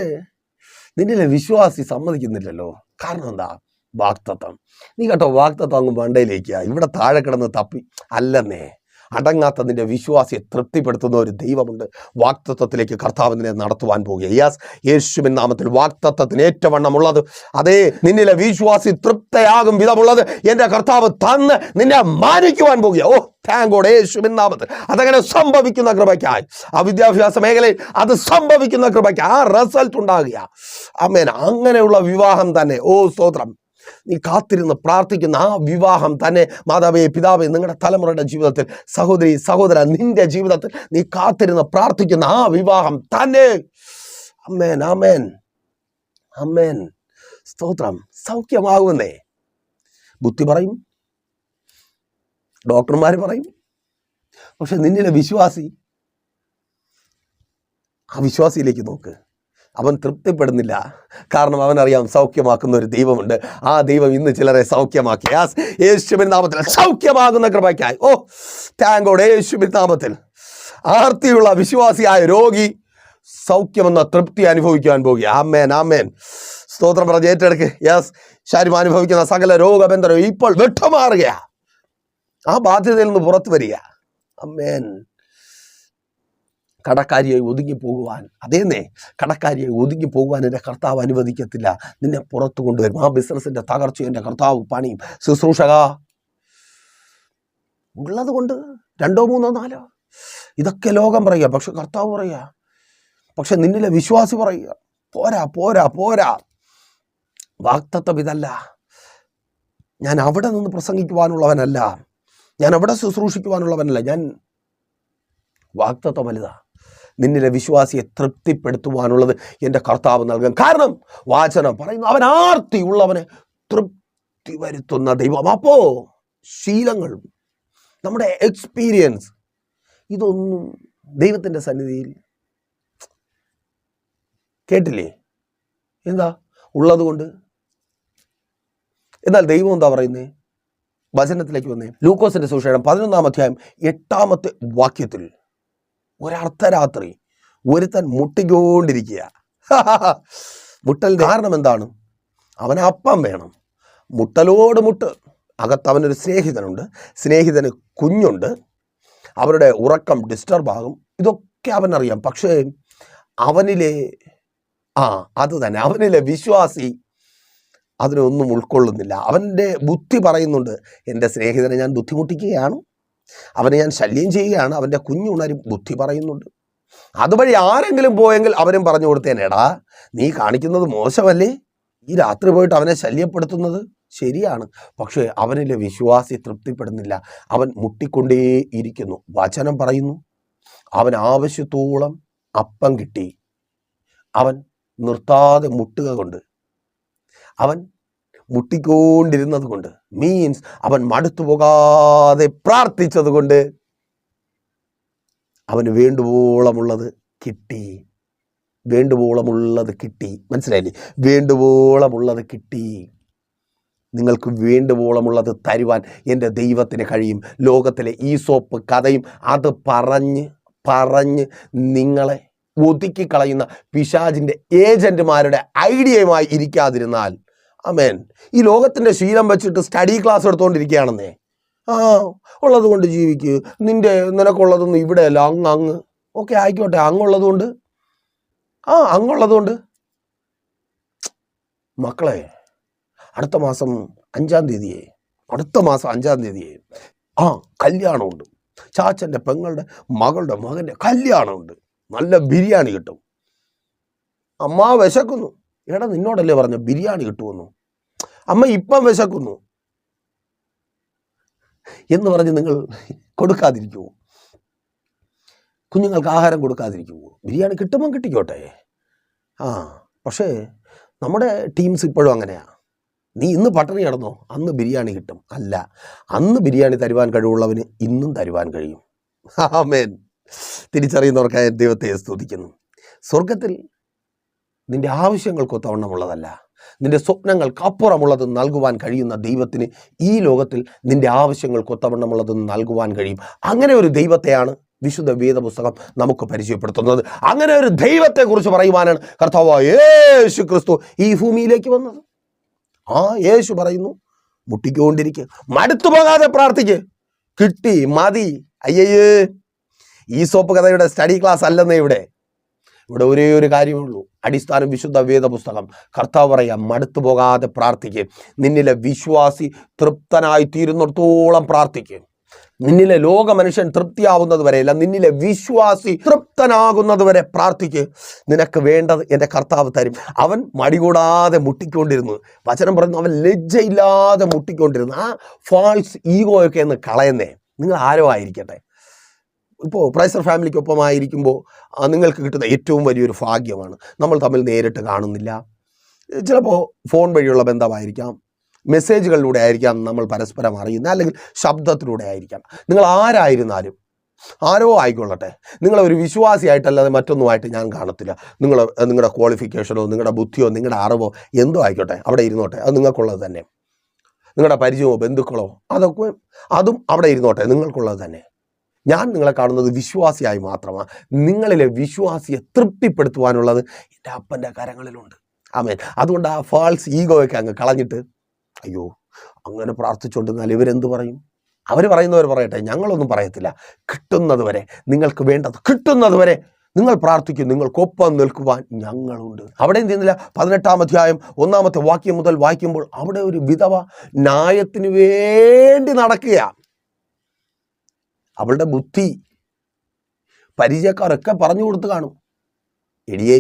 നിന്നിലെ വിശ്വാസി സമ്മതിക്കുന്നില്ലല്ലോ. കാരണം എന്താ? വാക്തത്വം. നീ കേട്ടോ, വാക്തത്വം അങ്ങ് മണ്ടയിലേക്കാ, ഇവിടെ താഴെ കിടന്ന് തപ്പി അല്ലെന്നേ. അടങ്ങാത്തതിൻ്റെ വിശ്വാസിയെ തൃപ്തിപ്പെടുത്തുന്ന ഒരു ദൈവമുണ്ട്. വാക്തത്വത്തിലേക്ക് കർത്താവിനെ നടത്തുവാൻ പോകുക. യെസ് യേശുവിൻ നാമത്തിൽ വാക്തത്വത്തിന് ഏറ്റവണ്ണമുള്ളത്, അതേ നിന്നിലെ വിശ്വാസി തൃപ്തയാകും വിധമുള്ളത് എൻ്റെ കർത്താവ് തന്ന് നിന്നെ മാനിക്കുവാൻ പോകുക. ഓ താങ്ക് ഗോഡ്. യേശുവിൻ നാമത്തിൽ അതങ്ങനെ സംഭവിക്കുന്ന കൃപയ്ക്കായി, ആ വിദ്യാഭ്യാസ മേഖലയിൽ അത് സംഭവിക്കുന്ന കൃപയ്ക്ക് ആ റിസൾട്ട് ഉണ്ടാകുക. ആമേൻ. അങ്ങനെയുള്ള വിവാഹം തന്നെ, ഓ സ്തോത്രം, നീ കാത്തിരുന്ന് പ്രാർത്ഥിക്കുന്ന ആ വിവാഹം തന്നെ മാതാവേ, പിതാവേ, നിങ്ങളുടെ തലമുറയുടെ ജീവിതത്തിൽ, സഹോദരി സഹോദര, നിന്റെ ജീവിതത്തിൽ നീ കാത്തിരുന്ന് പ്രാർത്ഥിക്കുന്ന ആ വിവാഹം തന്നെ, ആമേൻ ആമേൻ ആമേൻ. സ്തോത്രം. സൗഖ്യമാകുന്നേ. ബുദ്ധി പറയും, ഡോക്ടർമാർ പറയും, പക്ഷെ നിന്നിലെ വിശ്വാസി, ആ വിശ്വാസിയിലേക്ക് നോക്ക്. അവൻ തൃപ്തിപ്പെടുന്നില്ല. കാരണം അവനറിയാം സൗഖ്യമാക്കുന്ന ഒരു ദൈവമുണ്ട്. ആ ദൈവം ഇന്ന് ചിലരെ സൗഖ്യമാക്കി. യേശുവിൻ നാമത്തിൽ സൗഖ്യമാകുന്ന കൃപയ്ക്കായി, ഓ താങ്ക് ഗോഡ്. യേശുവിൻ നാമത്തിൽ ആർത്തിയുള്ള വിശ്വാസിയായ രോഗി സൗഖ്യമെന്ന തൃപ്തി അനുഭവിക്കാൻ പോകുക. ആമേൻ ആമേൻ. സ്തോത്രം പറഞ്ഞ് ഏറ്റെടുക്ക്. യെസ്, ശാരീരം അനുഭവിക്കുന്ന സകല രോഗബന്ധനം ഇപ്പോൾ വിട്ടുമാറുകയാ. ആ ബാധ്യതയിൽ നിന്ന് പുറത്തു വരിക. അമ്മേൻ. കടക്കാരിയായി ഒതുങ്ങി പോകുവാൻ, അതേന്നേ, കടക്കാരിയായി ഒതുങ്ങി പോകുവാൻ എൻ്റെ കർത്താവ് അനുവദിക്കത്തില്ല. നിന്നെ പുറത്തു കൊണ്ടുവരും. ആ ബിസിനസ്സിൻ്റെ തകർച്ച എൻ്റെ കർത്താവ് പണിയും. ശുശ്രൂഷക ഉള്ളത് കൊണ്ട് 2, 3, 4 ഇതൊക്കെ ലോകം പറയുക, പക്ഷെ കർത്താവ് പറയുക, പക്ഷെ നിന്നിലെ വിശ്വാസി പറയുക, പോരാ പോരാ പോരാ, വാഗ്ദത്തം ഇതല്ല. ഞാൻ അവിടെ നിന്ന് പ്രസംഗിക്കുവാനുള്ളവനല്ല, ഞാൻ അവിടെ ശുശ്രൂഷിക്കുവാനുള്ളവനല്ല, ഞാൻ വാഗ്ദത്തം വലുതാ. നിന്നിലെ വിശ്വാസിയെ തൃപ്തിപ്പെടുത്തുവാനുള്ളത് എൻ്റെ കർത്താവ് നൽകും. കാരണം വാചനം പറയുന്നു, അവൻ ആർത്തിയുള്ളവനെ തൃപ്തി വരുത്തുന്ന ദൈവം. അപ്പോ ശീലങ്ങൾ, നമ്മുടെ എക്സ്പീരിയൻസ്, ഇതൊന്നും ദൈവത്തിൻ്റെ സന്നിധിയിൽ കേട്ടില്ലേ? എന്താ ഉള്ളത് കൊണ്ട്? എന്നാൽ ദൈവം എന്താ പറയുന്നേ? വചനത്തിലേക്ക് വന്നേ. ലൂക്കോസിന്റെ സുവിശേഷം 11-ാം അധ്യായം 8-ാമത്തെ വാക്യത്തിൽ ഒരർദ്ധരാത്രി ഒരുത്തൻ മുട്ടിക്കൊണ്ടിരിക്കുക. മുട്ടലിന്റെ കാരണം എന്താണ്? അവന് അപ്പം വേണം. മുട്ടലോട് മുട്ട്. അകത്ത് അവനൊരു സ്നേഹിതനുണ്ട്, സ്നേഹിതന് കുഞ്ഞുണ്ട്, അവരുടെ ഉറക്കം ഡിസ്റ്റർബ് ആകും. ഇതൊക്കെ അവനറിയാം. പക്ഷേ അവനിലെ അവനിലെ വിശ്വാസി അതിനൊന്നും ഉൾക്കൊള്ളുന്നില്ല. അവൻ്റെ ബുദ്ധി പറയുന്നുണ്ട്, എൻ്റെ സ്നേഹിതനെ ഞാൻ ബുദ്ധിമുട്ടിക്കുകയാണ്, അവനെ ഞാൻ ശല്യം ചെയ്യുകയാണ്, അവൻ്റെ കുഞ്ഞുണരും. ബുദ്ധി പറയുന്നുണ്ട്. അതുവഴി ആരെങ്കിലും പോയെങ്കിൽ അവനും പറഞ്ഞു കൊടുത്തേനേടാ, നീ കാണിക്കുന്നത് മോശമല്ലേ, ഈ രാത്രി പോയിട്ട് അവനെ ശല്യപ്പെടുത്തുന്നത് ശരിയാണ്. പക്ഷേ അവനിലെ വിശ്വാസി തൃപ്തിപ്പെടുന്നില്ല. അവൻ മുട്ടിക്കൊണ്ടേയിരിക്കുന്നു. വചനം പറയുന്നു, അവൻ ആവശ്യത്തോളം അപ്പം കിട്ടി. അവൻ നിർത്താതെ മുട്ടുക കൊണ്ട്, അവൻ മുട്ടിക്കൊണ്ടിരുന്നത് കൊണ്ട്, മീൻസ് അവൻ മടുത്തു പോകാതെ പ്രാർത്ഥിച്ചത് കൊണ്ട് അവന് വേണ്ടുവോളമുള്ളത് കിട്ടി. വേണ്ടുവോളമുള്ളത് കിട്ടി. മനസ്സിലായില്ലേ? വേണ്ടുവോളമുള്ളത് കിട്ടി. നിങ്ങൾക്ക് വേണ്ടുവോളമുള്ളത് തരുവാൻ എൻ്റെ ദൈവത്തിന് കഴിയും. ലോകത്തിലെ ഈസോപ്പ് കഥയും അത് പറഞ്ഞ് നിങ്ങളെ ഒതുക്കിക്കളയുന്ന പിശാചിൻ്റെ ഏജന്റുമാരുടെ ഐഡിയയുമായി ഇരിക്കാതിരുന്നാൽ, ആമേൻ. ഈ ലോകത്തിൻ്റെ ശീലം വെച്ചിട്ട് സ്റ്റഡി ക്ലാസ് എടുത്തുകൊണ്ടിരിക്കുകയാണെന്നേ. ഉള്ളത് കൊണ്ട് ജീവിക്കുക, നിനക്കുള്ളതൊന്നും ഇവിടെയല്ല, അങ്ങ് ഓക്കെ ആയിക്കോട്ടെ, അങ്ങുള്ളതുകൊണ്ട് അങ്ങുള്ളതുകൊണ്ട്. മക്കളെ, അടുത്ത മാസം 5-ാം തീയതിയെ കല്യാണമുണ്ട്. ചാച്ചൻ്റെ പെങ്ങളുടെ മകളുടെ മകൻ്റെ കല്യാണമുണ്ട്. നല്ല ബിരിയാണി കിട്ടും. അമ്മ വിശക്കുന്നു. എടാ, നിന്നോടല്ലേ പറഞ്ഞ ബിരിയാണി കിട്ടുമെന്നു? അമ്മ ഇപ്പം വിശക്കുന്നു എന്ന് പറഞ്ഞ് നിങ്ങൾ കൊടുക്കാതിരിക്കുമോ? കുഞ്ഞുങ്ങൾക്ക് ആഹാരം കൊടുക്കാതിരിക്കുമോ? ബിരിയാണി കിട്ടുമ്പോൾ കിട്ടിക്കോട്ടെ. പക്ഷേ നമ്മുടെ ടീംസ് ഇപ്പോഴും അങ്ങനെയാണ്. നീ ഇന്ന് പട്ടിണി കിടന്നോ, അന്ന് ബിരിയാണി കിട്ടും. അല്ല, അന്ന് ബിരിയാണി തരുവാൻ കഴിവുള്ളവന് ഇന്നും തരുവാൻ കഴിയും. ആമേൻ. തിരിച്ചറിയുന്നവർക്കായി ദൈവത്തെ സ്തുതിക്കുന്നു. സ്വർഗത്തിൽ നിന്റെ ആവശ്യങ്ങൾക്കൊത്തവണ്ണമുള്ളതല്ല, നിന്റെ സ്വപ്നങ്ങൾക്കപ്പുറമുള്ളത് നൽകുവാൻ കഴിയുന്ന ദൈവത്തിന് ഈ ലോകത്തിൽ നിന്റെ ആവശ്യങ്ങൾക്കൊത്തവണ്ണമുള്ളത് നൽകുവാൻ കഴിയും. അങ്ങനെ ഒരു ദൈവത്തെയാണ് വിശുദ്ധ വേദപുസ്തകം നമുക്ക് പരിചയപ്പെടുത്തുന്നത്. അങ്ങനെ ഒരു ദൈവത്തെക്കുറിച്ച് പറയുവാനാണ് കർത്താവായ യേശു ക്രിസ്തു ഈ ഭൂമിയിലേക്ക് വന്നത്. യേശു പറയുന്നു, മുട്ടിക്കൊണ്ടിരിക്കുക, മടുത്തു പോകാതെ പ്രാർത്ഥിക്ക്, കിട്ടി, മതി. അയ്യേ, ഈ സോപ്പ് കഥയുടെ സ്റ്റഡി ക്ലാസ് അല്ലെന്നേ. ഇവിടെ ഒരേ ഒരു കാര്യമുള്ളൂ, അടിസ്ഥാനം വിശുദ്ധ വേദപുസ്തകം. കർത്താവ് പറയാം, മടുത്തു പോകാതെ പ്രാർത്ഥിക്ക്. നിന്നിലെ വിശ്വാസി തൃപ്തനായി തീരുന്നിടത്തോളം പ്രാർത്ഥിക്ക്. നിന്നിലെ ലോക മനുഷ്യൻ തൃപ്തിയാവുന്നത് വരെയല്ല, നിന്നിലെ വിശ്വാസി തൃപ്തനാകുന്നത് വരെ പ്രാർത്ഥിക്ക്. നിനക്ക് വേണ്ടത് എൻ്റെ കർത്താവ് തരും. അവൻ മടികൂടാതെ മുട്ടിക്കൊണ്ടിരുന്നു. വചനം പറയുന്നു, അവൻ ലജ്ജയില്ലാതെ മുട്ടിക്കൊണ്ടിരുന്നു. ആ ഫാൾസ് ഈഗോയൊക്കെ ഒന്ന് കളയുന്നേ. നിങ്ങൾ ആരോ ആയിരിക്കട്ടെ, ഇപ്പോൾ പ്രൈസർ ഫാമിലിക്കൊപ്പമായിരിക്കുമ്പോൾ നിങ്ങൾക്ക് കിട്ടുന്ന ഏറ്റവും വലിയൊരു ഭാഗ്യമാണ്. നമ്മൾ തമ്മിൽ നേരിട്ട് കാണുന്നില്ല, ചിലപ്പോൾ ഫോൺ വഴിയുള്ള ബന്ധമായിരിക്കാം, മെസ്സേജുകളിലൂടെ ആയിരിക്കാം നമ്മൾ പരസ്പരം അറിയുന്നത്, അല്ലെങ്കിൽ ശബ്ദത്തിലൂടെ ആയിരിക്കാം. നിങ്ങൾ ആരായിരുന്നാലും, ആരോ ആയിക്കൊള്ളട്ടെ, നിങ്ങളെ ഒരു വിശ്വാസിയായിട്ടല്ലാതെ മറ്റൊന്നുമായിട്ട് ഞാൻ കാണത്തില്ല. നിങ്ങളുടെ ക്വാളിഫിക്കേഷനോ നിങ്ങളുടെ ബുദ്ധിയോ നിങ്ങളുടെ അറിവോ എന്തോ ആയിക്കോട്ടെ, അവിടെ ഇരുന്നോട്ടെ, അത് നിങ്ങൾക്കുള്ളത് തന്നെ. നിങ്ങളുടെ പരിചയമോ ബന്ധുക്കളോ അതും അവിടെ ഇരുന്നോട്ടെ, നിങ്ങൾക്കുള്ളത് തന്നെ. ഞാൻ നിങ്ങളെ കാണുന്നത് വിശ്വാസിയായി മാത്രമാണ്. നിങ്ങളിലെ വിശ്വാസിയെ തൃപ്തിപ്പെടുത്തുവാനുള്ളത് എൻ്റെ അപ്പൻ്റെ കരങ്ങളിലുണ്ട്. ആമേൻ. അതുകൊണ്ട് ആ ഫാൾസ് ഈഗോയൊക്കെ അങ്ങ് കളഞ്ഞിട്ട്, അയ്യോ അങ്ങനെ പ്രാർത്ഥിച്ചുകൊണ്ടിരുന്നാൽ ഇവരെന്ത് പറയും, അവർ പറയുന്നവർ പറയട്ടെ, ഞങ്ങളൊന്നും പറയത്തില്ല. കിട്ടുന്നത് വരെ, നിങ്ങൾക്ക് വേണ്ടത് കിട്ടുന്നത് വരെ നിങ്ങൾ പ്രാർത്ഥിക്കും, നിങ്ങൾക്കൊപ്പം നിൽക്കുവാൻ ഞങ്ങളുണ്ട്. അവിടെ എന്ത് ചെയ്യുന്നില്ല, 18-ാം അധ്യായം 1-ാമത്തെ വാക്യം മുതൽ വായിക്കുമ്പോൾ അവിടെ ഒരു വിധവ ന്യായത്തിന് വേണ്ടി നടക്കുക. അവളുടെ ബുദ്ധി പരിചയക്കാരൊക്കെ പറഞ്ഞു കൊടുത്ത് കാണും, എടിയേ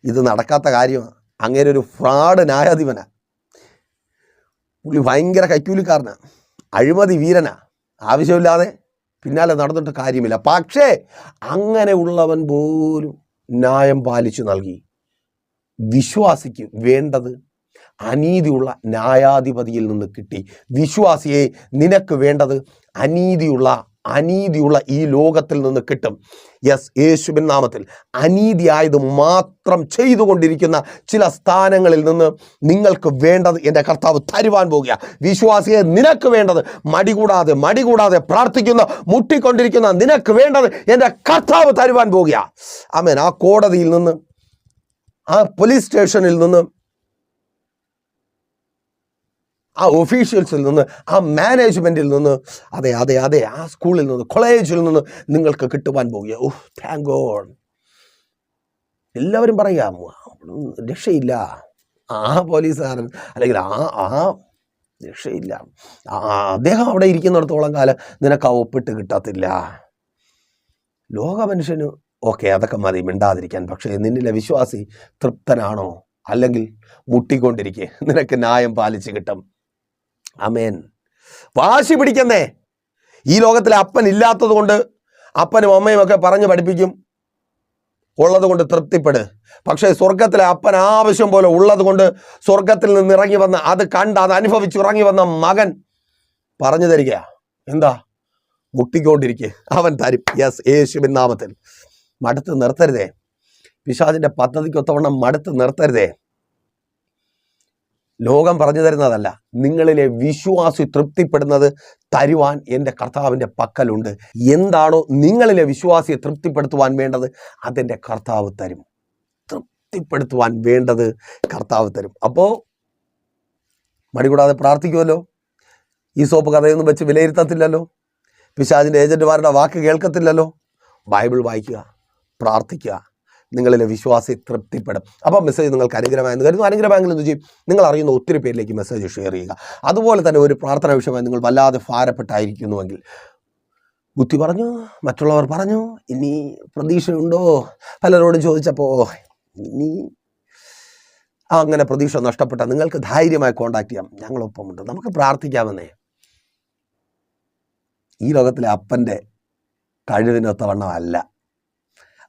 ഇത് നടക്കാത്ത കാര്യമാണ്, അങ്ങനെ ഒരു ഫ്രോഡ് ന്യായാധിപനാ, പുള്ളി ഭയങ്കര കൈക്കൂലിക്കാരനാ, അഴിമതി വീരനാ, ആവശ്യമില്ലാതെ പിന്നാലെ നടന്നിട്ട് കാര്യമില്ല. പക്ഷേ അങ്ങനെ ഉള്ളവൻ പോലും ന്യായം പാലിച്ചു നൽകി. വിശ്വാസിക്ക് വേണ്ടത് അനീതിയുള്ള ന്യായാധിപതിയിൽ നിന്ന് കിട്ടി. വിശ്വാസിയെ, നിനക്ക് വേണ്ടത് അനീതിയുള്ള ഈ ലോകത്തിൽ നിന്ന് കിട്ടും. യെസ്, യേശുവിൻ നാമത്തിൽ അനീതിയായത് മാത്രം ചെയ്തുകൊണ്ടിരിക്കുന്ന ചില സ്ഥാനങ്ങളിൽ നിന്ന് നിങ്ങൾക്ക് വേണ്ടത് എൻ്റെ കർത്താവ് തരുവാൻ പോകുക. വിശ്വാസിയെ, നിനക്ക് വേണ്ടത് മടികൂടാതെ പ്രാർത്ഥിക്കുന്ന, മുട്ടിക്കൊണ്ടിരിക്കുന്ന നിനക്ക് വേണ്ടത് എൻ്റെ കർത്താവ് തരുവാൻ പോകുക. ആമേൻ. ആ കോടതിയിൽ നിന്ന്, ആ പോലീസ് സ്റ്റേഷനിൽ നിന്ന്, ആ ഒഫീഷ്യൽസിൽ നിന്ന്, ആ മാനേജ്മെൻറ്റിൽ നിന്ന്, അതെ ആ സ്കൂളിൽ നിന്ന്, കോളേജിൽ നിന്ന് നിങ്ങൾക്ക് കിട്ടുവാൻ പോകുക. ഓ താങ്ക് ഗോഡ്. എല്ലാവരും പറയാം രക്ഷയില്ല, ആ പോലീസുകാരൻ അല്ലെങ്കിൽ ആ രക്ഷയില്ല, അദ്ദേഹം അവിടെ ഇരിക്കുന്നിടത്തോളം കാലം നിനക്ക് ആ ഒപ്പിട്ട് കിട്ടത്തില്ല. ലോക മനുഷ്യന് ഓക്കെ, അതൊക്കെ മതി മിണ്ടാതിരിക്കാൻ. പക്ഷേ നിന്നിലെ വിശ്വാസി തൃപ്തനാണോ? അല്ലെങ്കിൽ മുട്ടിക്കൊണ്ടിരിക്കെ നിനക്ക് ന്യായം പാലിച്ച് കിട്ടും. ആമേൻ. വാശി പിടിക്കുന്നേ. ഈ ലോകത്തിലെ അപ്പൻ ഇല്ലാത്തത് കൊണ്ട് അപ്പനും അമ്മയും ഒക്കെ പറഞ്ഞു പഠിപ്പിക്കും, ഉള്ളത് കൊണ്ട് തൃപ്തിപ്പെട്. പക്ഷേ സ്വർഗത്തിലെ അപ്പൻ ആവശ്യം പോലെ ഉള്ളത് കൊണ്ട് സ്വർഗത്തിൽ നിന്ന് ഇറങ്ങി വന്ന, അത് കണ്ട് അത് അനുഭവിച്ച് ഇറങ്ങി വന്ന മകൻ പറഞ്ഞു തരിക, എന്താ, മുട്ടിക്കൊണ്ടിരിക്കെ അവൻ തരും. യെസ്, യേശുവിൻ നാമത്തിൽ. മടുത്ത് നിർത്തരുതേ. പിശാചിന്റെ പദ്ധതിക്കൊത്തവണ്ണം മടുത്ത് നിർത്തരുതേ. ലോകം പറഞ്ഞു തരുന്നതല്ല, നിങ്ങളിലെ വിശ്വാസി തൃപ്തിപ്പെടുന്നത് തരുവാൻ എൻ്റെ കർത്താവിൻ്റെ പക്കലുണ്ട്. എന്താണോ നിങ്ങളിലെ വിശ്വാസിയെ തൃപ്തിപ്പെടുത്തുവാൻ വേണ്ടത്, അതെൻ്റെ കർത്താവ് തരും. തൃപ്തിപ്പെടുത്തുവാൻ വേണ്ടത് കർത്താവ് തരും. അപ്പോൾ മടികൂടാതെ പ്രാർത്ഥിക്കുമല്ലോ. ഈ സോപ്പ് കഥയൊന്നും വെച്ച് വിലയിരുത്തത്തില്ലല്ലോ. പിശാചിൻ്റെ ഏജന്റുമാരുടെ വാക്ക് കേൾക്കത്തില്ലല്ലോ. ബൈബിൾ വായിക്കുക, പ്രാർത്ഥിക്കുക, നിങ്ങളിലെ വിശ്വാസി തൃപ്തിപ്പെടും. അപ്പം മെസ്സേജ് നിങ്ങൾക്ക് അനുഗ്രഹമായെന്ന് കരുതുന്നു. അനുഗ്രഹമെങ്കിൽ എന്ത് ചെയ്യും? നിങ്ങൾ അറിയുന്ന ഒത്തിരി പേരിലേക്ക് മെസ്സേജ് ഷെയർ ചെയ്യുക. അതുപോലെ തന്നെ ഒരു പ്രാർത്ഥന വിഷയമായി നിങ്ങൾ വല്ലാതെ ഭാരപ്പെട്ടായിരിക്കുന്നുവെങ്കിൽ, ബുദ്ധി പറഞ്ഞു, മറ്റുള്ളവർ പറഞ്ഞു, ഇനി പ്രതീക്ഷയുണ്ടോ, പലരോടും ചോദിച്ചപ്പോൾ ഇനി അങ്ങനെ പ്രതീക്ഷ നഷ്ടപ്പെട്ട നിങ്ങൾക്ക് ധൈര്യമായി കോൺടാക്ട് ചെയ്യാം, ഞങ്ങളൊപ്പമുണ്ട്, നമുക്ക് പ്രാർത്ഥിക്കാമെന്നേ. ഈ ലോകത്തിലെ അപ്പൻ്റെ കഴിവിനൊത്തവണ്ണമല്ല,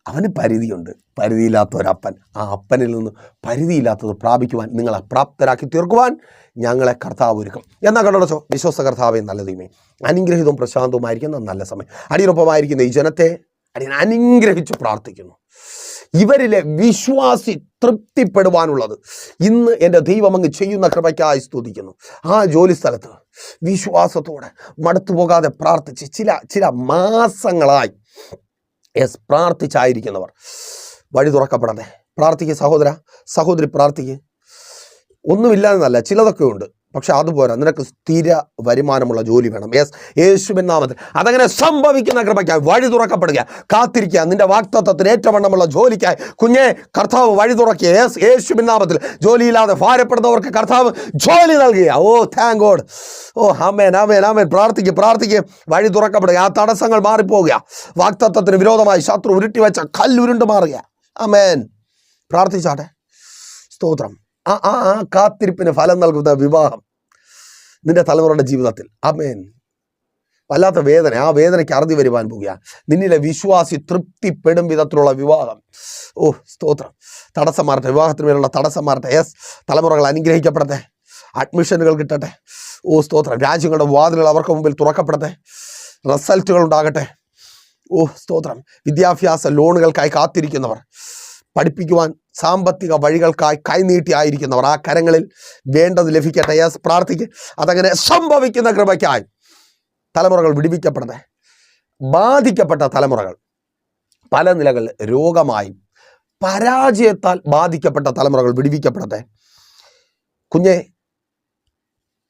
അവന് പരിധിയുണ്ട്. പരിധിയില്ലാത്ത ഒരപ്പൻ, ആ അപ്പനിൽ നിന്ന് പരിധിയില്ലാത്തത് പ്രാപിക്കുവാൻ നിങ്ങളെ പ്രാപ്തരാക്കി തീർക്കുവാൻ ഞങ്ങളെ കർത്താവ് ഒരുക്കും. എന്നാൽ കണ്ടോ, വിശ്വസ്ത കർത്താവേ, നല്ല ദൈവമേ, അനുഗ്രഹിതവും പ്രശാന്തവുമായിരിക്കുന്ന നല്ല സമയം അടിയൊപ്പമായിരിക്കുന്ന ഈ ജനത്തെ അടിയൻ അനുഗ്രഹിച്ച് പ്രാർത്ഥിക്കുന്നു. ഇവരിലെ വിശ്വാസി തൃപ്തിപ്പെടുവാനുള്ളത് ഇന്ന് എൻ്റെ ദൈവം അങ്ങ് ചെയ്യുന്ന കൃപയ്ക്കായി സ്തുതിക്കുന്നു. ആ ജോലി സ്ഥലത്ത് വിശ്വാസത്തോടെ മടുത്തു പോകാതെ പ്രാർത്ഥിച്ച് ചില മാസങ്ങളായി പ്രാർത്ഥിച്ചായിരിക്കുന്നവർ വഴി തുറക്കപ്പെടട്ടെ. പ്രാർത്ഥിക്കുക സഹോദര, സഹോദരി, പ്രാർത്ഥിക്കുക. ഒന്നുമില്ലാതെന്നല്ല, ചിലതൊക്കെ ഉണ്ട്, പക്ഷെ അതുപോലെ നിനക്ക് സ്ഥിര വരുമാനമുള്ള ജോലി വേണം. യേശുവിൻ നാമത്തിൽ അതങ്ങനെ സംഭവിക്കുന്ന കൃപയ്ക്കായി വഴി തുറക്കപ്പെടുക. കാത്തിരിക്കുക, നിന്റെ വാഗ്ദത്തത്തിന് ഏറ്റവണ്ണമുള്ള ജോലിക്കായി കുഞ്ഞെ കർത്താവ് വഴി തുറക്കുക. യേശുവിൻ നാമത്തിൽ ജോലിയില്ലാതെ ഭാരപ്പെടുന്നവർക്ക് കർത്താവ് ജോലി നൽകുക. ഓ താങ്ക് ഗോഡ്. ഓ ആമേൻ, ആമേൻ, ആമേൻ. പ്രാർത്ഥിക്കുക, വഴി തുറക്കപ്പെടുക. ആ തടസ്സങ്ങൾ മാറിപ്പോവുക. വാഗ്ദത്തത്തിന് വിരോധമായി ശത്രു ഉരുട്ടിവെച്ച കല്ലുരുണ്ട് മാറുക. ആമേൻ. പ്രാർത്ഥിച്ചാട്ടെ. സ്തോത്രം. ആ കാത്തിരിപ്പിന് ഫലം നൽകുന്ന വിവാഹം നിന്റെ തലമുറയുടെ ജീവിതത്തിൽ, ആമേൻ, വല്ലാത്ത വേദന, ആ വേദനയ്ക്ക് അറുതി വരുവാൻ പോകുക. നിന്നിലെ വിശ്വാസി തൃപ്തിപ്പെടും വിധത്തിലുള്ള വിവാഹം. ഓ സ്തോത്രം. തടസ്സം മാറട്ടെ, വിവാഹത്തിന് മേലുള്ള തടസ്സം മാറട്ടെ. തലമുറകൾ അനുഗ്രഹിക്കപ്പെടട്ടെ, അഡ്മിഷനുകൾ കിട്ടട്ടെ. ഓ സ്തോത്രം. രാജ്യങ്ങളുടെ വാതിലുകൾ അവർക്ക് മുമ്പിൽ തുറക്കപ്പെടട്ടെ, റിസൾട്ടുകൾ ഉണ്ടാകട്ടെ. ഓ സ്തോത്രം. വിദ്യാഭ്യാസ ലോണുകൾക്കായി കാത്തിരിക്കുന്നവർ, പഠിപ്പിക്കുവാൻ സാമ്പത്തിക വഴികൾക്കായി കൈനീട്ടിയായിരിക്കുന്നവർ, ആ കരങ്ങളിൽ വേണ്ടത് ലഭിക്കട്ടെ. പ്രാർത്ഥിക്കുക, അതങ്ങനെ സംഭവിക്കുന്ന കൃപയ്ക്കായി തലമുറകൾ വിടുവിക്കപ്പെടട്ടെ. ബാധിക്കപ്പെട്ട തലമുറകൾ പല നിലകളിൽ രോഗമായും പരാജയത്താൽ ബാധിക്കപ്പെട്ട തലമുറകൾ വിടുവിക്കപ്പെടട്ടെ. കുഞ്ഞെ,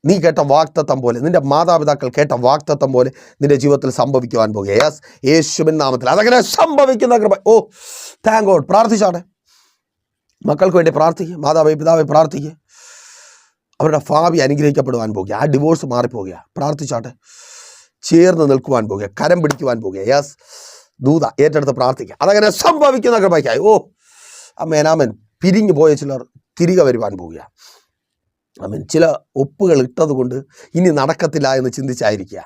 നീ കേട്ട വാഗ്ദത്തം പോലെ, നിന്റെ മാതാപിതാക്കൾ കേട്ട വാഗ്ദത്തം പോലെ നിന്റെ ജീവിതത്തിൽ സംഭവിക്കുവാൻ പോകുക. യെസ്, യേശുവിൻ നാമത്തിൽ അതങ്ങനെ സംഭവിക്കുന്ന കൃപ. ഓ താങ്ക് ഗോഡ്. പ്രാർത്ഥിച്ചാട്ടെ, മക്കൾക്ക് വേണ്ടി പ്രാർത്ഥിക്കുക, മാതാവേ പിതാവെ പ്രാർത്ഥിക്കുക. അവരുടെ ഭാവി അനുഗ്രഹിക്കപ്പെടുവാൻ പോകുക. ആ ഡിവോഴ്സ് മാറിപ്പോകുക. പ്രാർത്ഥിച്ചാട്ടെ, ചേർന്ന് നിൽക്കുവാൻ പോകുക, കരം പിടിക്കുവാൻ പോകുക. യെസ്, ദൂത ഏറ്റെടുത്ത് പ്രാർത്ഥിക്കുക. അതങ്ങനെ സംഭവിക്കുന്ന കൃപയ്ക്കായി. ഓ അമേൻ ആമേൻ. പിരിഞ്ഞു പോയ ചിലർ തിരികെ വരുവാൻ പോകുക. ആമേൻ. ചില ഒപ്പുകൾ ഇട്ടത് കൊണ്ട് ഇനി നടക്കത്തില്ല എന്ന് ചിന്തിച്ചായിരിക്കുക.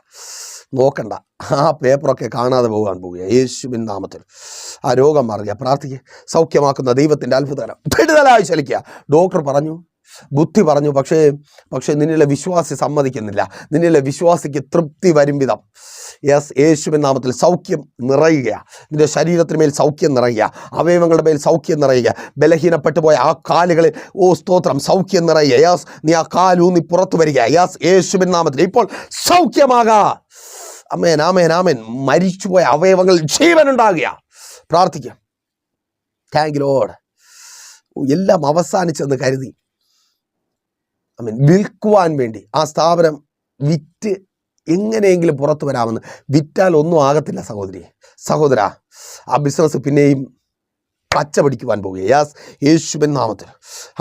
നോക്കണ്ട, ആ പേപ്പറൊക്കെ കാണാതെ പോകാൻ പോകുക. യേശുവിൻ നാമത്തിൽ ആ രോഗം മാറുക. പ്രാർത്ഥിക്കുക. സൗഖ്യമാക്കുന്ന ദൈവത്തിൻ്റെ അത്ഭുതകരം വിടുതലായി ചലിക്കുക. ഡോക്ടർ പറഞ്ഞു, ബുദ്ധി പറഞ്ഞു, പക്ഷേ നിന്നിലെ വിശ്വാസി സമ്മതിക്കുന്നില്ല. നിന്നിലെ വിശ്വാസിക്ക് തൃപ്തി വരും വിധം യെസ് യേശുവിൻ നാമത്തിൽ സൗഖ്യം നിറയുക. നിന്റെ ശരീരത്തിന് മേൽ സൗഖ്യം നിറയുക. അവയവങ്ങളുടെ മേൽ സൗഖ്യം നിറയുക. ബലഹീനപ്പെട്ടു പോയ ആ കാലുകളിൽ സ്തോത്രം സൗഖ്യം നിറയുക. യെസ്, നീ ആ കാലൂന്നി പുറത്തു വരിക. യെസ്, യേശുവിൻ നാമത്തിൽ ഇപ്പോൾ സൗഖ്യമാകാ. ആമേൻ ആമേൻ ആമേൻ. മരിച്ചുപോയ അവയവങ്ങളിൽ ജീവനുണ്ടാകുക. പ്രാർത്ഥിക്കാം. Thank you Lord. എല്ലാം അവസാനിച്ചെന്ന് കരുതി വിൽക്കുവാൻ വേണ്ടി ആ സ്ഥാപനം വിറ്റ് എങ്ങനെയെങ്കിലും പുറത്തു വരാമെന്ന് വിറ്റാൽ ഒന്നും ആകത്തില്ല സഹോദര. ആ ബിസിനസ് പിന്നെയും പച്ച പിടിക്കുവാൻ പോകുക. യാസ്, യേശുവിൻ നാമത്തിൽ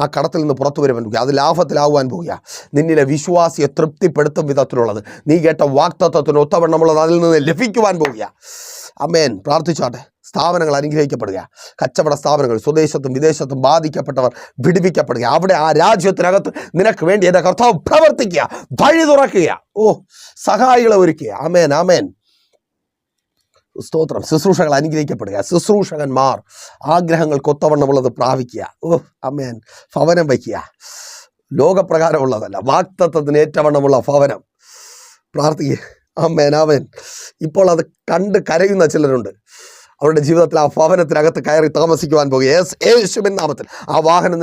ആ കടത്തിൽ നിന്ന് പുറത്തു വരുവാൻ പോകുക. അത് ലാഭത്തിലാവുവാൻ പോകുക. നിന്നിലെ വിശ്വാസിയെ തൃപ്തിപ്പെടുത്തും വിധത്തിലുള്ളത്, നീ കേട്ട വാഗ്ദത്തത്തിന് ഒത്തവണ്ണമുള്ളത് അതിൽ നിന്ന് ലഭിക്കുവാൻ പോകുക. ആമേൻ. പ്രാർത്ഥിച്ചാട്ടെ. സ്ഥാപനങ്ങൾ അനുഗ്രഹിക്കപ്പെടുക. കച്ചവട സ്ഥാപനങ്ങൾ സ്വദേശത്തും വിദേശത്തും ബാധിക്കപ്പെട്ടവർ വിടുവിക്കപ്പെടുക. അവിടെ ആ രാജ്യത്തിനകത്ത് നിനക്ക് വേണ്ടി എൻ്റെ കർത്താവ് പ്രവർത്തിക്കുക, വഴി തുറക്കുക. ഓ സഹായികളെ ഒരുക്കുക. ആമേൻ ആമേൻ. സ്തോത്രം. ശുശ്രൂഷകൾ അനുഗ്രഹിക്കപ്പെടുക. ശുശ്രൂഷകന്മാർ ആഗ്രഹങ്ങൾക്ക് ഒത്തവണ്ണമുള്ളത് പ്രാപിക്കുക. ഓ ആമേൻ. ഭവനം വയ്ക്കുക. ലോകപ്രകാരമുള്ളതല്ല, വാഗ്ദത്തത്തിന് ഏറ്റവണ്ണമുള്ള ഭവനം. പ്രാർത്ഥിക്കുക. ആമേൻ ആമേൻ. ഇപ്പോൾ അത് കണ്ട് കരയുന്ന ചിലരുണ്ട്. അവരുടെ ജീവിതത്തിൽ ആ ഭവനത്തിനകത്ത് കയറി താമസിക്കുവാൻ പോകുക. യേശുവിൻ നാമത്തിൽ ആ വാഹനം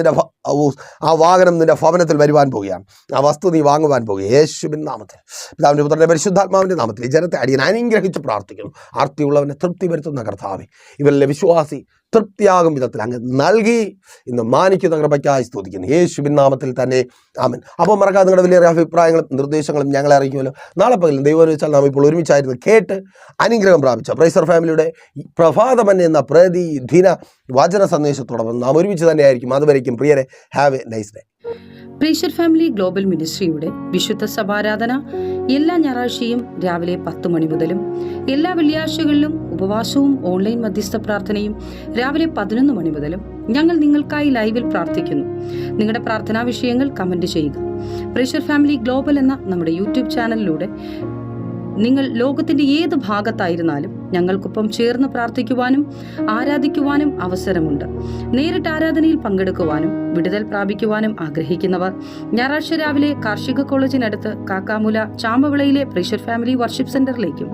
നിന്റെ ഭവനത്തിൽ വരുവാൻ പോവുകയാണ്. ആ വസ്തു നീ വാങ്ങുവാൻ പോകുക. യേശുവിൻ നാമത്തിൽ പിതാവിൻ്റെ പുത്രൻ്റെ പരിശുദ്ധാത്മാവിൻ്റെ നാമത്തിൽ ഈ ജനത്തെ അടിയൻ അനുഗ്രഹിച്ച് പ്രാർത്ഥിക്കുന്നു. ആർത്തിയുള്ളവനെ തൃപ്തി വരുത്തുന്ന കർത്താവേ, ഇവരിലെ വിശ്വാസി തൃപ്തിയാകും വിധത്തിൽ അങ്ങ് നൽകി ഇന്ന് മാനിക്കുന്ന കൃപയ്ക്കായി സ്തുതിക്കുന്നു. യേശുവിൻ നാമത്തിൽ തന്നെ ആമേൻ. അപ്പോൾ മറക്കാതെ നിങ്ങളുടെ വലിയ അഭിപ്രായങ്ങളും നിർദ്ദേശങ്ങളും ഞങ്ങളെ അറിയിക്കുമല്ലോ. നാളെ പകലും ദൈവം വെച്ചാൽ നാം ഇപ്പോൾ ഒരുമിച്ചായിരുന്നു കേട്ട് അനുഗ്രഹം പ്രാപിച്ച പ്രൈസർ ഫാമിലിയുടെ പ്രഭാതമൻ എന്ന പ്രതിദിന വചന സന്ദേശത്തോടൊപ്പം നാം ഒരുമിച്ച് തന്നെ ആയിരിക്കും. അതുവരേക്കും പ്രിയരെ, have a nice day. Precious family global മിനിസ്ട്രിയുടെ വിശുദ്ധ സഭാരാധന എല്ലാ ഞായറാഴ്ചയും രാവിലെ 10 മണി മുതലും എല്ലാ വെള്ളിയാഴ്ചകളിലും ഉപവാസവും ഓൺലൈൻ മധ്യസ്ഥ പ്രാർത്ഥനയും രാവിലെ 11 മണി മുതലും ഞങ്ങൾ നിങ്ങൾക്കായി ലൈവിൽ പ്രാർത്ഥിക്കുന്നു. നിങ്ങളുടെ പ്രാർത്ഥനാ വിഷയങ്ങൾ കമന്റ് ചെയ്യുക. പ്രേഷ്യർ ഫാമിലി ഗ്ലോബൽ എന്ന നമ്മുടെ യൂട്യൂബ് ചാനലിലൂടെ നിങ്ങൾ ലോകത്തിന്റെ ഏത് ഭാഗത്തായിരുന്നാലും ഞങ്ങൾക്കൊപ്പം ചേർന്ന് പ്രാർത്ഥിക്കുവാനും ആരാധിക്കുവാനും അവസരമുണ്ട്. നേരിട്ട് ആരാധനയിൽ പങ്കെടുക്കുവാനും വിടുതൽ പ്രാപിക്കുവാനും ആഗ്രഹിക്കുന്നവർ ഞായറാഴ്ച രാവിലെ കാർഷിക കോളേജിനടുത്ത് കാക്കാമുല ചാമ്പവിളയിലെ പ്രേഷ്യർ ഫാമിലി വർഷിപ്പ് സെന്ററിലേക്കും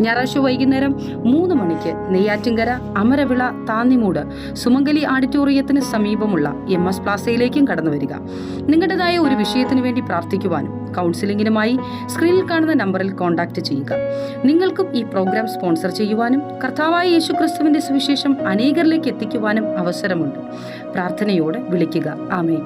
ഞായറാഴ്ച വൈകുന്നേരം 3 മണിക്ക് നെയ്യാറ്റിൻകര അമരവിള താന്നിമൂട് സുമംഗലി ഓഡിറ്റോറിയത്തിന് സമീപമുള്ള MS പ്ലാസയിലേക്കും കടന്നു വരിക. നിങ്ങളുടേതായ ഒരു വിഷയത്തിന് വേണ്ടി പ്രാർത്ഥിക്കുവാനും കൗൺസിലിംഗിനുമായി സ്ക്രീനിൽ കാണുന്ന നമ്പറിൽ കോൺടാക്ട് ചെയ്യുക. നിങ്ങൾക്കും ഈ പ്രോഗ്രാം സ്പോൺസർ ചെയ്യുവാനും കർത്താവായ യേശുക്രിസ്തുവിന്റെ സുവിശേഷം അനേകരിലേക്ക് എത്തിക്കുവാനും അവസരമുണ്ട്. പ്രാർത്ഥനയോടെ വിളിക്കുക. ആമേൻ.